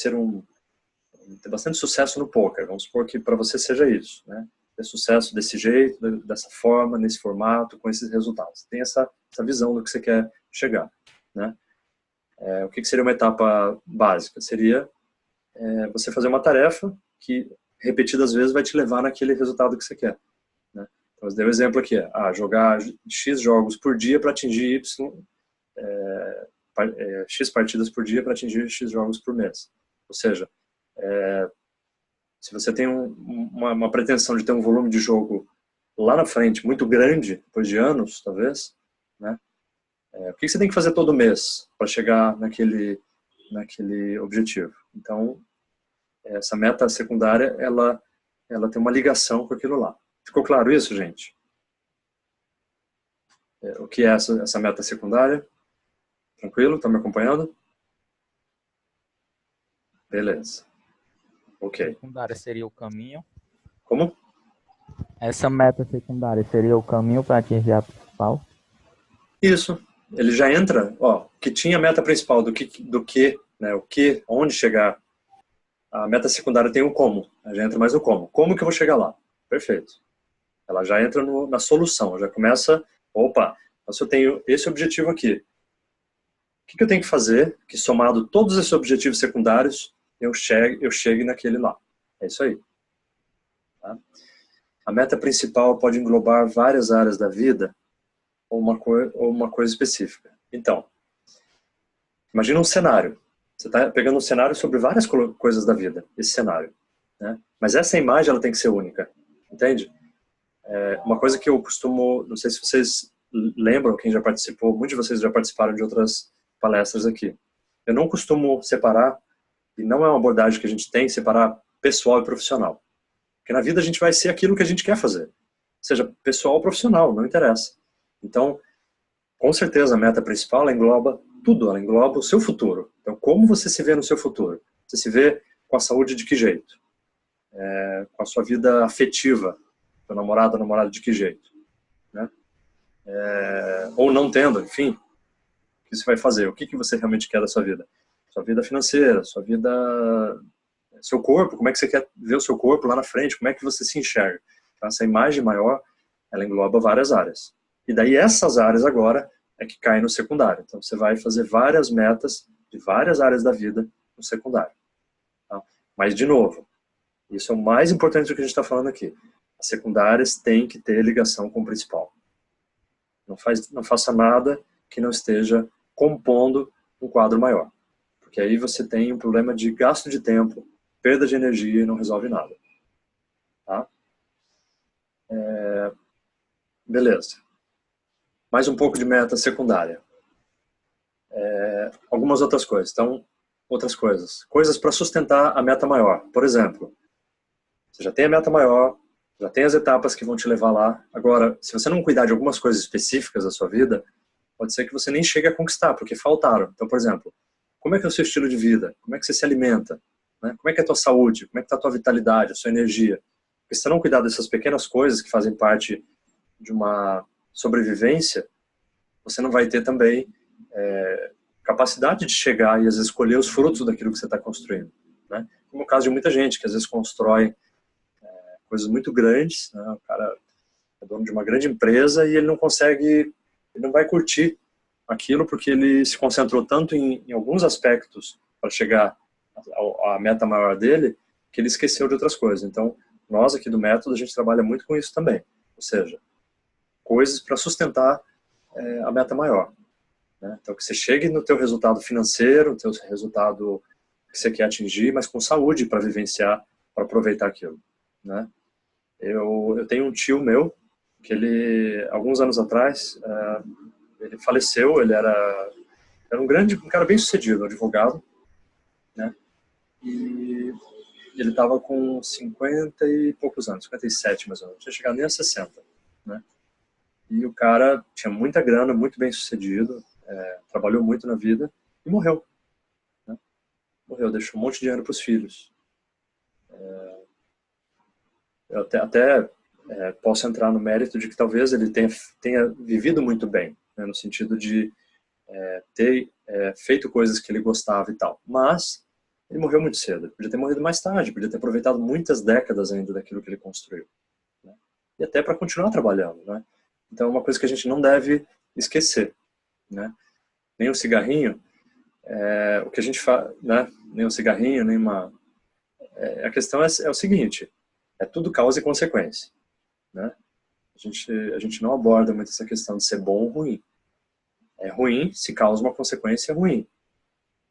S1: ter bastante sucesso no poker, vamos supor que para você seja isso, né? Ter sucesso desse jeito, dessa forma, nesse formato, com esses resultados. Tem essa visão do que você quer chegar, né? O que seria uma etapa básica? Seria você fazer uma tarefa que, repetidas vezes, vai te levar naquele resultado que você quer, né? Então, eu dei um exemplo aqui, jogar X jogos por dia para atingir X partidas por dia para atingir X jogos por mês. Ou seja, se você tem uma pretensão de ter um volume de jogo lá na frente muito grande, depois de anos, talvez, né? O que você tem que fazer todo mês para chegar naquele objetivo? Então, essa meta secundária, ela tem uma ligação com aquilo lá. Ficou claro isso, gente? O que é essa meta secundária? Tranquilo? Tá me acompanhando? Beleza. Ok.
S7: Secundária seria o caminho.
S1: Como?
S7: Essa meta secundária seria o caminho para atingir a principal?
S1: Isso. Ele já entra, que tinha a meta principal do que, né, onde chegar. A meta secundária tem o como. Já entra mais no como. Como que eu vou chegar lá? Perfeito. Ela já entra na solução. Já começa, se eu tenho esse objetivo aqui, o que eu tenho que fazer que, somado todos esses objetivos secundários, eu chegue naquele lá? É isso aí. Tá? A meta principal pode englobar várias áreas da vida ou uma coisa específica. Então, imagina um cenário. Você está pegando um cenário sobre várias coisas da vida, esse cenário, né? Mas essa imagem ela tem que ser única, entende? Uma coisa que eu costumo, não sei se vocês lembram, quem já participou, muitos de vocês já participaram de outras palestras aqui. Eu não costumo separar, e não é uma abordagem que a gente tem, separar pessoal e profissional. Porque na vida a gente vai ser aquilo que a gente quer fazer. Seja pessoal ou profissional, não interessa. Então, com certeza a meta principal ela engloba tudo, ela engloba o seu futuro. Então, como você se vê no seu futuro? Você se vê com a saúde de que jeito? Com a sua vida afetiva, seu namorado de que jeito? Né? Ou não tendo, enfim, o que você vai fazer? O que você realmente quer da sua vida? Sua vida financeira, sua vida... seu corpo, como é que você quer ver o seu corpo lá na frente? Como é que você se enxerga? Então, essa imagem maior, ela engloba várias áreas. E daí essas áreas agora é que caem no secundário. Então você vai fazer várias metas de várias áreas da vida no secundário. Tá? Mas, de novo, isso é o mais importante do que a gente está falando aqui. As secundárias têm que ter ligação com o principal. Não faça nada que não esteja compondo um quadro maior. Porque aí você tem um problema de gasto de tempo, perda de energia e não resolve nada. Tá? Beleza. Mais um pouco de meta secundária. Algumas outras coisas. Então, outras coisas. Coisas para sustentar a meta maior. Por exemplo, você já tem a meta maior, já tem as etapas que vão te levar lá. Agora, se você não cuidar de algumas coisas específicas da sua vida, pode ser que você nem chegue a conquistar, porque faltaram. Então, por exemplo, como é que é o seu estilo de vida? Como é que você se alimenta? Né? Como é que é a tua saúde? Como é que está a tua vitalidade, a sua energia? Porque se você não cuidar dessas pequenas coisas que fazem parte de uma sobrevivência, você não vai ter também capacidade de chegar e às vezes colher os frutos daquilo que você está construindo, né? Como o caso de muita gente que às vezes constrói coisas muito grandes, né? O cara é dono de uma grande empresa e ele não consegue, ele não vai curtir aquilo porque ele se concentrou tanto em alguns aspectos para chegar à meta maior dele, que ele esqueceu de outras coisas. Então, nós aqui do Método, a gente trabalha muito com isso também. Ou seja, coisas para sustentar a meta maior, né? Então, que você chegue no teu resultado financeiro, no teu resultado que você quer atingir, mas com saúde para vivenciar, para aproveitar aquilo, né? Eu tenho um tio meu, que ele, alguns anos atrás, ele faleceu, ele era um cara bem sucedido, um advogado, né? E ele estava com 50 e poucos anos, 57 mais ou menos, não tinha chegado nem a 60, né? E o cara tinha muita grana, muito bem sucedido, trabalhou muito na vida e morreu, né? Morreu, deixou um monte de dinheiro para os filhos. Eu até posso entrar no mérito de que talvez ele tenha vivido muito bem, né? No sentido de ter feito coisas que ele gostava e tal, mas ele morreu muito cedo. Ele podia ter morrido mais tarde, podia ter aproveitado muitas décadas ainda daquilo que ele construiu, né? E até para continuar trabalhando, né? Então é uma coisa que a gente não deve esquecer, né? Nem um cigarrinho, o que a gente faz, né? Nem um cigarrinho, nem uma... a questão é o seguinte, é tudo causa e consequência, né? A gente não aborda muito essa questão de ser bom ou ruim. É ruim se causa uma consequência ruim,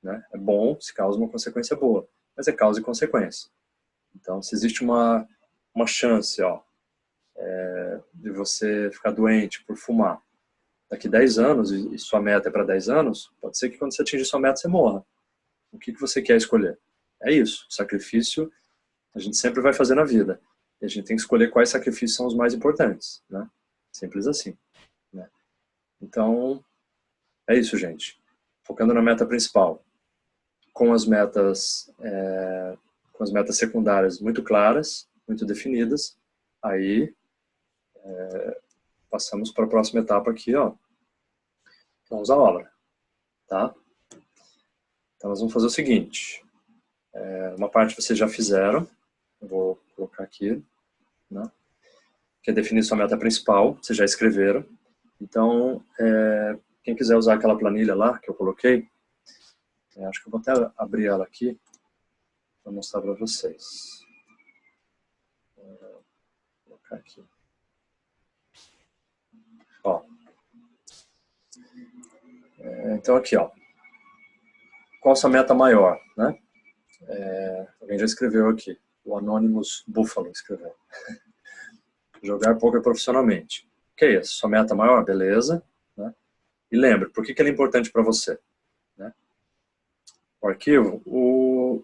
S1: né? É bom se causa uma consequência boa, mas é causa e consequência. Então, se existe uma chance, de você ficar doente por fumar daqui 10 anos, e sua meta é para 10 anos, pode ser que quando você atingir sua meta você morra. O que você quer escolher? É isso, sacrifício a gente sempre vai fazer na vida. E a gente tem que escolher quais sacrifícios são os mais importantes, né? Simples assim, né? Então, é isso, gente. Focando na meta principal, com as metas secundárias muito claras, muito definidas, aí passamos para a próxima etapa aqui, vamos à obra, tá? Então nós vamos fazer o seguinte, uma parte vocês já fizeram, eu vou colocar aqui, né? Que é definir sua meta principal, vocês já escreveram. Então, quem quiser usar aquela planilha lá que eu coloquei, acho que eu vou até abrir ela aqui para mostrar para vocês. Vou colocar aqui. Então aqui, qual a sua meta maior, né? Alguém já escreveu aqui, o Anonymous Buffalo escreveu. Jogar poker profissionalmente. O que é isso? Sua meta maior? Beleza, né? E lembre, por que ela é importante para você, né? O arquivo, o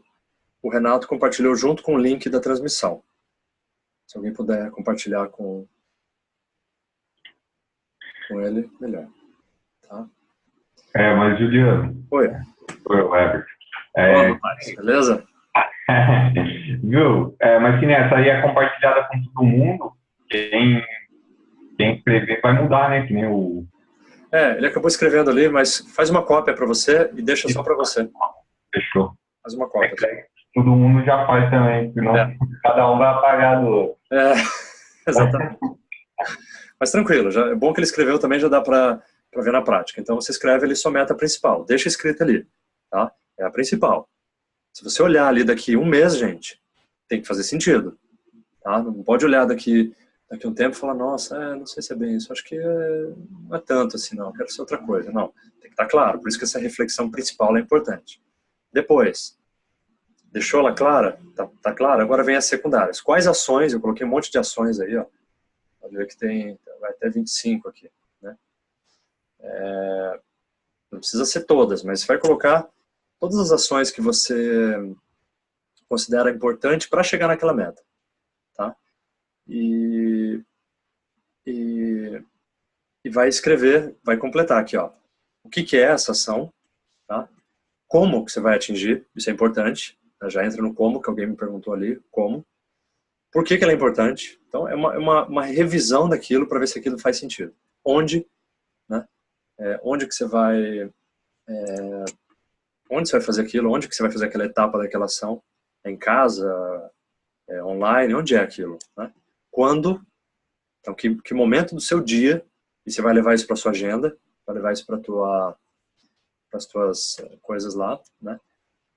S1: Renato compartilhou junto com o link da transmissão. Se alguém puder compartilhar com ele, melhor. Tá?
S8: Mas Juliano.
S1: Oi.
S8: Oi, Weber.
S1: Olá, rapaz, beleza?
S8: Viu? Mas que nessa aí é compartilhada com todo mundo. Quem escrever vai mudar, né? Que nem o...
S1: ele acabou escrevendo ali, mas faz uma cópia para você e deixa só para você.
S8: Fechou.
S1: Faz uma cópia.
S8: Todo mundo já faz também, senão cada um vai apagar do outro.
S1: Exatamente. Mas tranquilo, é bom que ele escreveu também, já dá para ver na prática. Então você escreve ali sua meta principal, deixa escrito ali, tá? É a principal. Se você olhar ali daqui um mês, gente, tem que fazer sentido, tá? Não pode olhar daqui um tempo e falar, nossa, não sei se é bem isso, acho que não é tanto assim, não, quero ser outra coisa. Não, tem que estar claro, por isso que essa reflexão principal é importante. Depois, deixou ela clara? Tá clara? Agora vem as secundárias. Quais ações? Eu coloquei um monte de ações aí, pode ver que vai até 25 aqui, né? Não precisa ser todas, mas você vai colocar todas as ações que você considera importante para chegar naquela meta, tá? E vai escrever, vai completar aqui, o que é essa ação, tá? Como que você vai atingir, isso é importante, né? Já entra no como, que alguém me perguntou ali, como. Por que ela é importante? Então, é uma revisão daquilo para ver se aquilo faz sentido. Onde, né? Onde que você vai onde você vai fazer aquilo, onde que você vai fazer aquela etapa daquela ação, é em casa, é online, onde é aquilo, né? Quando, então que momento do seu dia, e você vai levar isso para sua agenda, vai levar isso para as tuas coisas lá, né?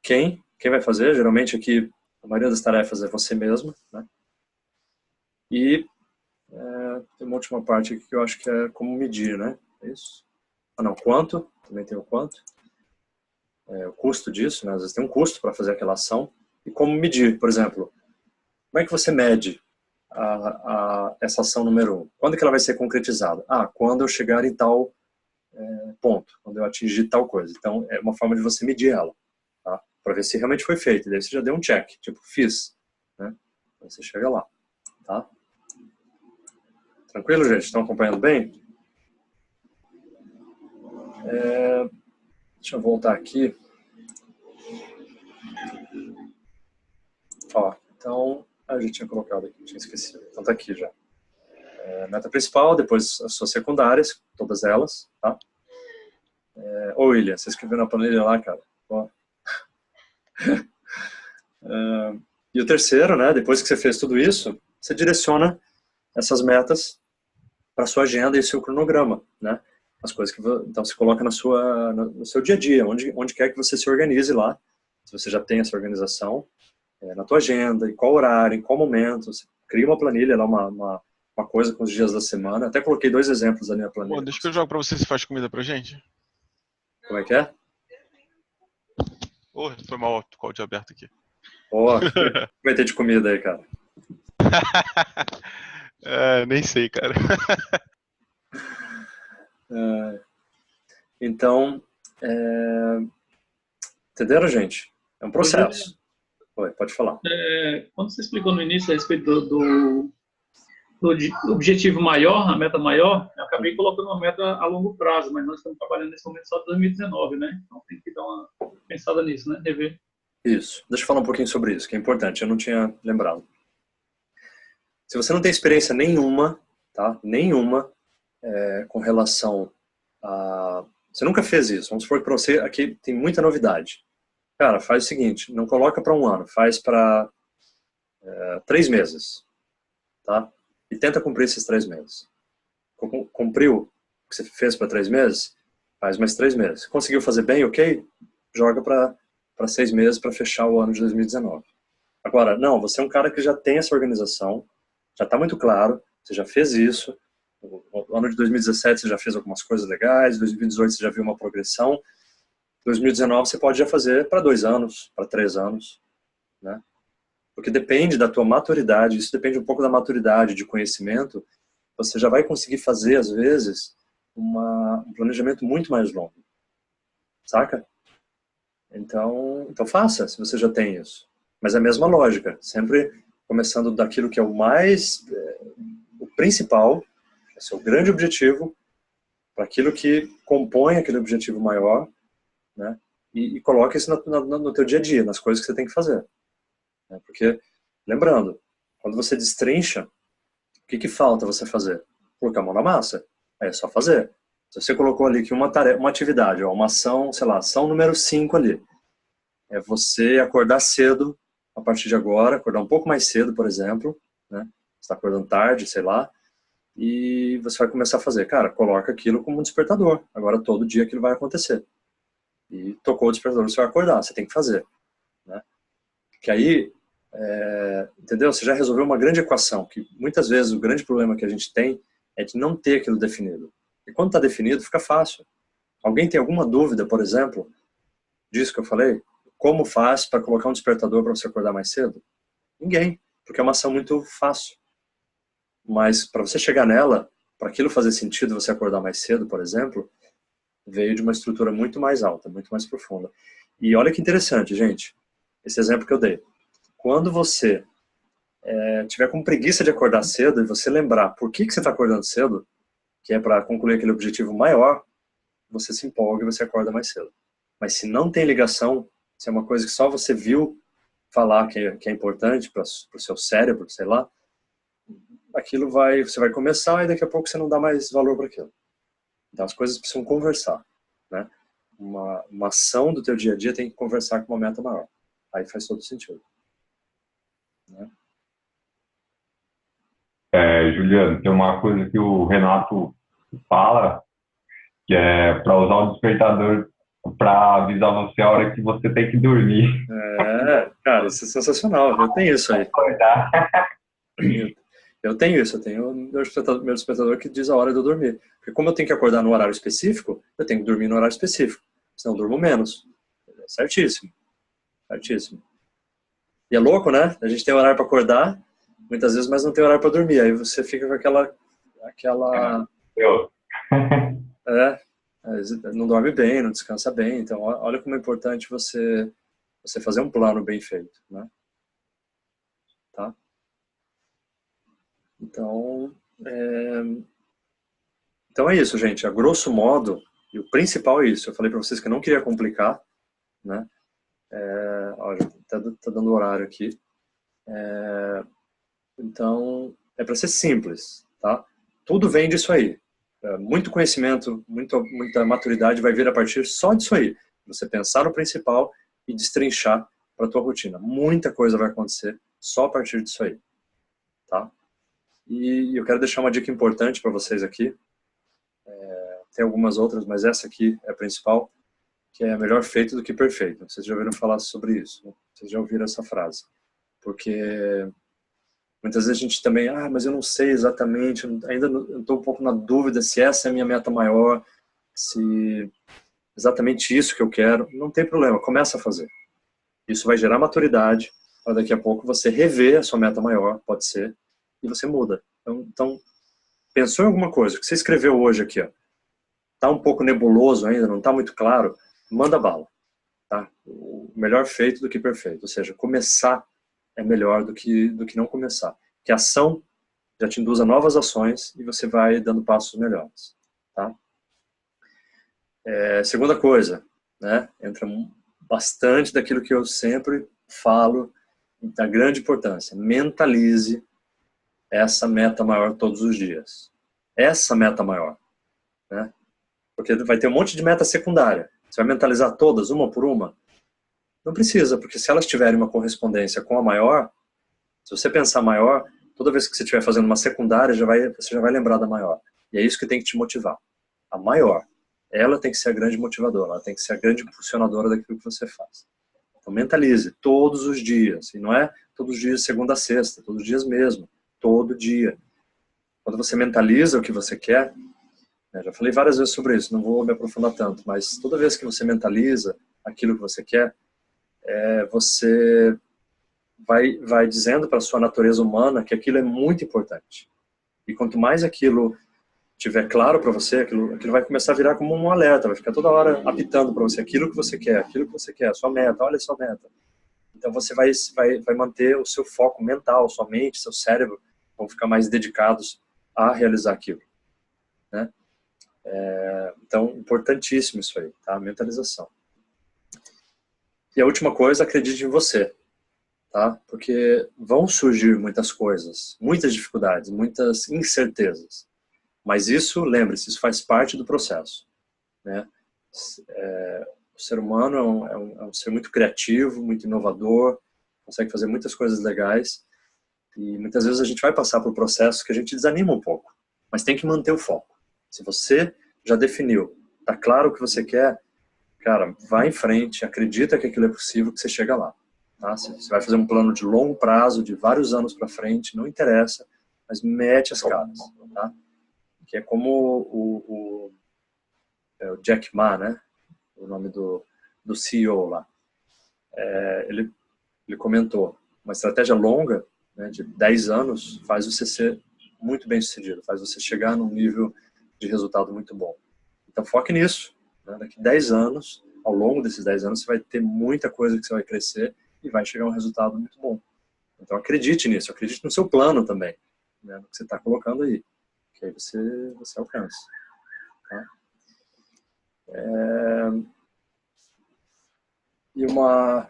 S1: Quem vai fazer, geralmente aqui a maioria das tarefas é você mesmo, né? E tem uma última parte aqui que eu acho que é como medir, né? É isso? Ah, não, quanto, também tem o quanto. O custo disso, né? Às vezes tem um custo para fazer aquela ação. E como medir, por exemplo, como é que você mede essa ação número 1? Quando que ela vai ser concretizada? Quando eu chegar em tal ponto, quando eu atingir tal coisa. Então, é uma forma de você medir ela, tá? Para ver se realmente foi feito. E daí você já deu um check, tipo, fiz, né? Então você chega lá, tá? Tranquilo, gente? Estão acompanhando bem? Deixa eu voltar aqui. Ó, então, a gente tinha colocado aqui, tinha esquecido. Então tá aqui já. Meta principal, depois as suas secundárias, todas elas, tá? Ô William, você escreveu na planilha lá, cara. Ó. E o terceiro, né? Depois que você fez tudo isso, você direciona essas metas para sua agenda e seu cronograma, né? As coisas que então você coloca no seu dia a dia, onde quer que você se organize lá. Se você já tem essa organização, na tua agenda, em qual horário, em qual momento, você cria uma planilha lá, uma coisa com os dias da semana. Até coloquei 2 exemplos ali na planilha.
S9: Bom, deixa que eu jogo pra você se faz comida pra gente.
S1: Como é que é?
S9: Foi mal o áudio aberto aqui.
S1: O que vai ter de comida aí, cara?
S9: Nem sei, cara.
S1: Então, entenderam, gente? É um processo. Oi, pode falar.
S6: Quando você explicou no início a respeito do objetivo maior, a meta maior, eu acabei colocando uma meta a longo prazo, mas nós estamos trabalhando nesse momento só 2019, né? Então tem que dar uma pensada nisso, né? Rever.
S1: Isso. Deixa eu falar um pouquinho sobre isso, que é importante. Eu não tinha lembrado. Se você não tem experiência nenhuma, tá? Nenhuma, com relação a... Você nunca fez isso. Vamos supor que para você aqui tem muita novidade. Cara, faz o seguinte, não coloca para 1 ano, faz para 3 meses, tá? E tenta cumprir esses 3 meses. Cumpriu o que você fez para 3 meses? Faz mais 3 meses. Conseguiu fazer bem, ok? Joga para 6 meses para fechar o ano de 2019. Agora, não, você é um cara que já tem essa organização, já está muito claro, você já fez isso, no ano de 2017 você já fez algumas coisas legais, 2018 você já viu uma progressão, 2019 você pode já fazer para 2 anos, para 3 anos, né? Porque depende da tua maturidade, isso depende um pouco da maturidade, de conhecimento, você já vai conseguir fazer, às vezes, um planejamento muito mais longo, saca? Então faça, se você já tem isso. Mas é a mesma lógica, sempre começando daquilo que é o principal, é o seu grande objetivo, para aquilo que compõe aquele objetivo maior, né? E coloca isso no teu dia a dia, nas coisas que você tem que fazer. Né? Porque, lembrando, quando você destrincha, o que falta você fazer? Colocar a mão na massa. É só fazer. Se você colocou ali que uma atividade, uma ação, sei lá, ação número 5 ali, é você acordar cedo, a partir de agora, acordar um pouco mais cedo, por exemplo, né? Você está acordando tarde, sei lá, e você vai começar a fazer. Cara, coloca aquilo como um despertador. Agora, todo dia aquilo vai acontecer. E tocou o despertador, você vai acordar, você tem que fazer. Né? Que aí, entendeu? Você já resolveu uma grande equação, que muitas vezes o grande problema que a gente tem é de não ter aquilo definido. E quando está definido, fica fácil. Alguém tem alguma dúvida, por exemplo, disso que eu falei? Como faz para colocar um despertador para você acordar mais cedo? Ninguém, porque é uma ação muito fácil. Mas para você chegar nela, para aquilo fazer sentido você acordar mais cedo, por exemplo, veio de uma estrutura muito mais alta, muito mais profunda. E olha que interessante, gente, esse exemplo que eu dei. Quando você tiver com preguiça de acordar cedo e você lembrar por que você está acordando cedo, que é para concluir aquele objetivo maior, você se empolga e você acorda mais cedo. Mas se não tem ligação, se é uma coisa que só você viu falar que é importante para o seu cérebro, sei lá, aquilo você vai começar e daqui a pouco você não dá mais valor para aquilo. Então as coisas precisam conversar, né? uma ação do teu dia a dia tem que conversar com uma meta maior. Aí faz todo sentido. Né?
S8: Juliano, tem uma coisa que o Renato fala, que é para usar o despertador para avisar você a hora que você tem que dormir.
S1: Cara, isso é sensacional. Eu tenho isso aí. Eu tenho isso. Eu tenho meu despertador que diz a hora de eu dormir. Porque como eu tenho que acordar no horário específico, eu tenho que dormir no horário específico. Senão eu durmo menos. Certíssimo. Certíssimo. E é louco, né? A gente tem horário para acordar, muitas vezes, mas não tem horário para dormir. Aí você fica com aquela não dorme bem, não descansa bem. Então, olha como é importante você fazer um plano bem feito, né? Tá? Então é isso, gente. A grosso modo, e o principal é isso. Eu falei para vocês que eu não queria complicar, né? Olha, tá dando horário aqui. Então, é para ser simples, tá? Tudo vem disso aí. Muito conhecimento, muita maturidade vai vir a partir só disso aí. Você pensar no principal e destrinchar para a tua rotina. Muita coisa vai acontecer só a partir disso aí, tá? E eu quero deixar uma dica importante para vocês aqui. Tem algumas outras, mas essa aqui é a principal, que é melhor feito do que perfeito. Vocês já ouviram falar sobre isso, né? Vocês já ouviram essa frase. Porque muitas vezes a gente também, mas eu não sei exatamente, ainda estou um pouco na dúvida se essa é a minha meta maior, se exatamente isso que eu quero. Não tem problema, começa a fazer. Isso vai gerar maturidade, para daqui a pouco você rever a sua meta maior, pode ser, e você muda. Então pensou em alguma coisa, o que você escreveu hoje aqui, ó, tá um pouco nebuloso ainda, não está muito claro, manda bala. Tá? O melhor feito do que perfeito, ou seja, começar é melhor do que não começar. Que a ação já te induz a novas ações e você vai dando passos melhores. Tá? Segunda coisa, né? Entra bastante daquilo que eu sempre falo, da grande importância. Mentalize essa meta maior todos os dias. Essa meta maior. Né? Porque vai ter um monte de meta secundária. Você vai mentalizar todas, uma por uma? Não precisa, porque se elas tiverem uma correspondência com a maior, se você pensar maior, toda vez que você estiver fazendo uma secundária, você já vai lembrar da maior. E é isso que tem que te motivar. A maior, ela tem que ser a grande motivadora, ela tem que ser a grande impulsionadora daquilo que você faz. Então mentalize, todos os dias. E não é todos os dias de segunda a sexta, todos os dias mesmo. Todo dia. Quando você mentaliza o que você quer, já falei várias vezes sobre isso, não vou me aprofundar tanto, mas toda vez que você mentaliza aquilo que você quer, você vai dizendo para a sua natureza humana que aquilo é muito importante. E quanto mais aquilo estiver claro para você, aquilo vai começar a virar como um alerta, vai ficar toda hora apitando para você aquilo que você quer, a sua meta, olha a sua meta. Então você vai manter o seu foco mental, sua mente, seu cérebro vão ficar mais dedicados a realizar aquilo. Né? Então, importantíssimo isso aí, tá? Mentalização. E a última coisa, acredite em você, tá? Porque vão surgir muitas coisas, muitas dificuldades, muitas incertezas. Mas isso, lembre-se, isso faz parte do processo, né? O ser humano é um ser muito criativo, muito inovador, consegue fazer muitas coisas legais e muitas vezes a gente vai passar por processos que a gente desanima um pouco, mas tem que manter o foco. Se você já definiu, tá claro o que você quer, cara, vai em frente, acredita que aquilo é possível, que você chega lá. Tá? Você vai fazer um plano de longo prazo, de vários anos para frente, não interessa, mas mete as caras. Tá? Que é como o Jack Ma, né? O nome do CEO lá. Ele comentou, uma estratégia longa, né, de 10 anos, faz você ser muito bem sucedido, faz você chegar num nível de resultado muito bom. Então foque nisso. Né? Daqui 10 anos, ao longo desses 10 anos, você vai ter muita coisa que você vai crescer e vai chegar a um resultado muito bom. Então acredite nisso, acredite no seu plano também, né, no que você está colocando aí, que aí você alcança. Tá? E uma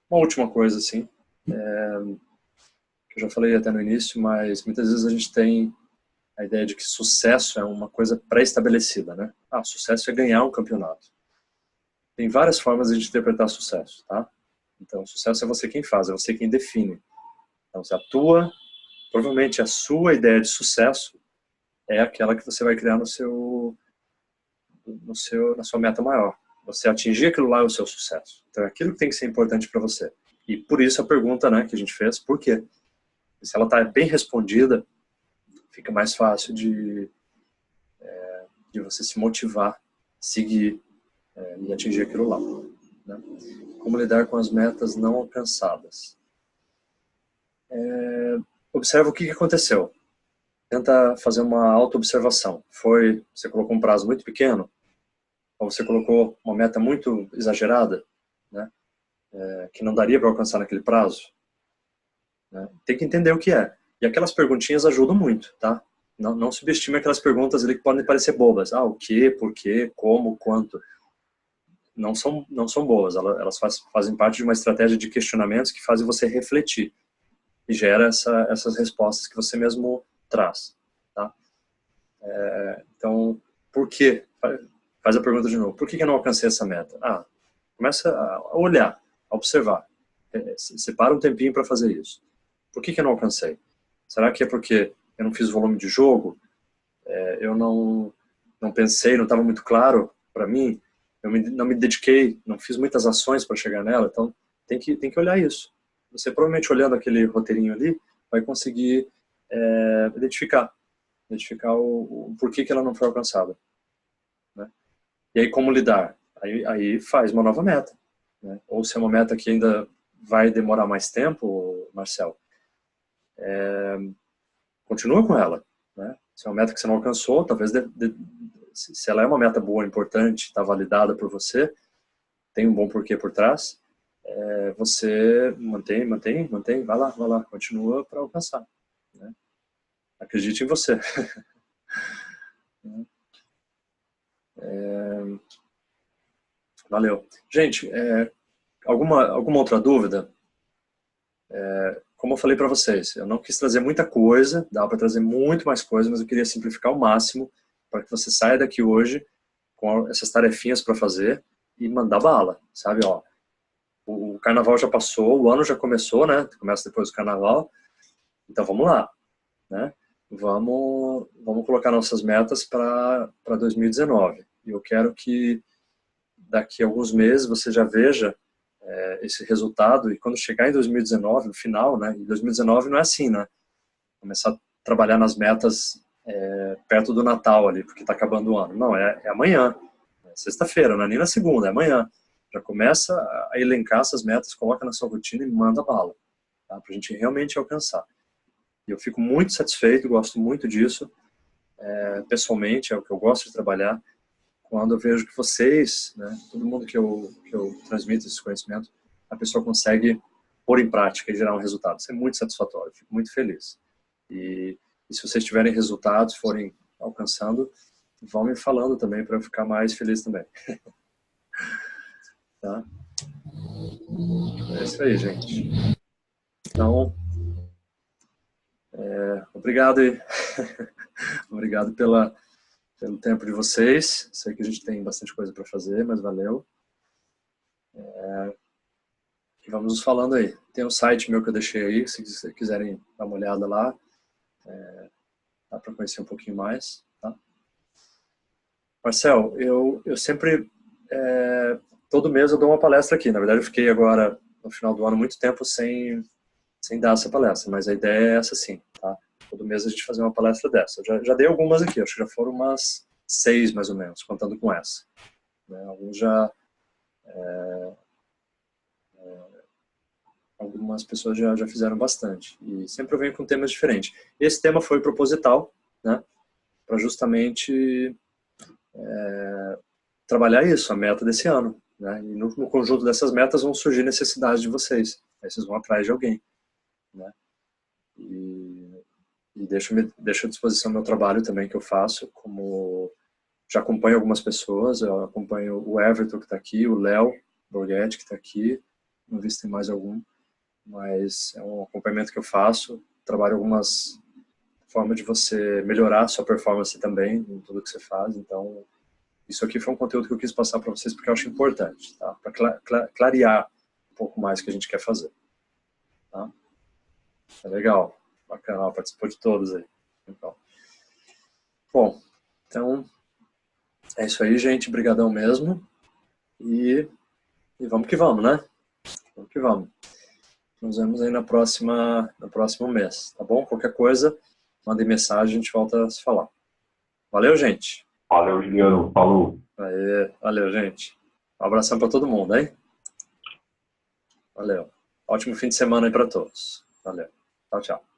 S1: última coisa, assim, que eu já falei até no início, mas muitas vezes a gente tem a ideia de que sucesso é uma coisa pré-estabelecida, né? Sucesso é ganhar um campeonato. tem várias formas de a gente interpretar sucesso, tá? Então, sucesso é você quem faz, é você quem define. Então, você atua, provavelmente a sua ideia de sucesso é aquela que você vai criar na sua meta maior. Você atingir aquilo lá é o seu sucesso. Então, é aquilo que tem que ser importante para você. E por isso a pergunta, né, que a gente fez, por quê? E se ela está bem respondida, fica mais fácil de você se motivar, seguir e atingir aquilo lá. Né? Como lidar com as metas não alcançadas? Observa o que aconteceu. Tenta fazer uma auto-observação. Você colocou um prazo muito pequeno? Ou você colocou uma meta muito exagerada? Né? Que não daria para alcançar naquele prazo? Né? Tem que entender o que é. E aquelas perguntinhas ajudam muito, tá? Não subestime aquelas perguntas ali que podem parecer bobas. O que, por quê, como, quanto. Não são boas. Elas fazem parte de uma estratégia de questionamentos que fazem você refletir. E gera essas respostas que você mesmo traz. Tá? Então, por quê? Faz a pergunta de novo. Por que eu não alcancei essa meta? Começa a olhar, a observar. Separa um tempinho para fazer isso. Por que eu não alcancei? Será que é porque eu não fiz volume de jogo? Eu não pensei, não estava muito claro para mim? Não me dediquei, não fiz muitas ações para chegar nela? Então, tem que olhar isso. Você provavelmente olhando aquele roteirinho ali, vai conseguir identificar o porquê que ela não foi alcançada. Né? E aí, como lidar? Aí faz uma nova meta. Né? Ou se é uma meta que ainda vai demorar mais tempo, Marcel, continua com ela. Né? Se é uma meta que você não alcançou, talvez se ela é uma meta boa, importante, está validada por você, tem um bom porquê por trás, você mantém, vai lá, continua para alcançar. Né? Acredite em você. Valeu. Gente, alguma outra dúvida? Como eu falei para vocês, eu não quis trazer muita coisa, dá para trazer muito mais coisa, mas eu queria simplificar ao máximo para que você saia daqui hoje com essas tarefinhas para fazer e mandar bala, sabe? O carnaval já passou, o ano já começou, né? Começa depois do carnaval, então vamos lá, né? Vamos colocar nossas metas para 2019. E eu quero que daqui a alguns meses você já veja esse resultado, e quando chegar em 2019, no final, né? Em 2019 não é assim, né? Começar a trabalhar nas metas perto do Natal ali, porque está acabando o ano. Não, é amanhã, sexta-feira, não é nem na segunda, é amanhã. Já começa a elencar essas metas, coloca na sua rotina e manda bala, tá? Para a gente realmente alcançar. E eu fico muito satisfeito, gosto muito disso, pessoalmente, é o que eu gosto de trabalhar, quando eu vejo que vocês, né, todo mundo que eu transmito esse conhecimento, a pessoa consegue pôr em prática e gerar um resultado. Isso é muito satisfatório, eu fico muito feliz. E se vocês tiverem resultados, forem alcançando, vão me falando também para eu ficar mais feliz também. Tá? É isso aí, gente. Então, obrigado aí. Obrigado pelo tempo de vocês. Sei que a gente tem bastante coisa para fazer, mas valeu. E vamos nos falando aí. Tem um site meu que eu deixei aí, se quiserem dar uma olhada lá. Dá para conhecer um pouquinho mais. Tá? Marcel, eu sempre... todo mês eu dou uma palestra aqui. Na verdade, eu fiquei agora, no final do ano, muito tempo sem dar essa palestra, mas a ideia é essa sim, tá? Todo mês a gente fazer uma palestra dessa. Eu já dei algumas aqui, acho que já foram umas 6 mais ou menos, contando com essa. Né? Alguns algumas pessoas já fizeram bastante. E sempre eu venho com temas diferentes. Esse tema foi proposital, né? Para justamente trabalhar isso, a meta desse ano. Né? E no conjunto dessas metas vão surgir necessidades de vocês. Aí vocês vão atrás de alguém. Né? E deixo à disposição meu trabalho também que eu faço, como já acompanho algumas pessoas, eu acompanho o Everton que está aqui, o Léo Borghetti que está aqui, não vi se tem mais algum, mas é um acompanhamento que eu faço, trabalho algumas formas de você melhorar a sua performance também em tudo que você faz, então isso aqui foi um conteúdo que eu quis passar para vocês porque eu acho importante, tá? Para clarear um pouco mais o que a gente quer fazer. Tá? É legal, bacana, participou de todos aí. Legal. Bom, então é isso aí, gente, brigadão mesmo. E vamos que vamos, né? Vamos que vamos. Nos vemos aí no próximo mês, tá bom? Qualquer coisa, mandem mensagem, a gente volta a se falar. Valeu, gente.
S8: Valeu, Juliano. Falou.
S1: Aê, valeu, gente. Um abração para todo mundo, hein? Valeu. Ótimo fim de semana aí para todos. Valeu. Tchau, tchau.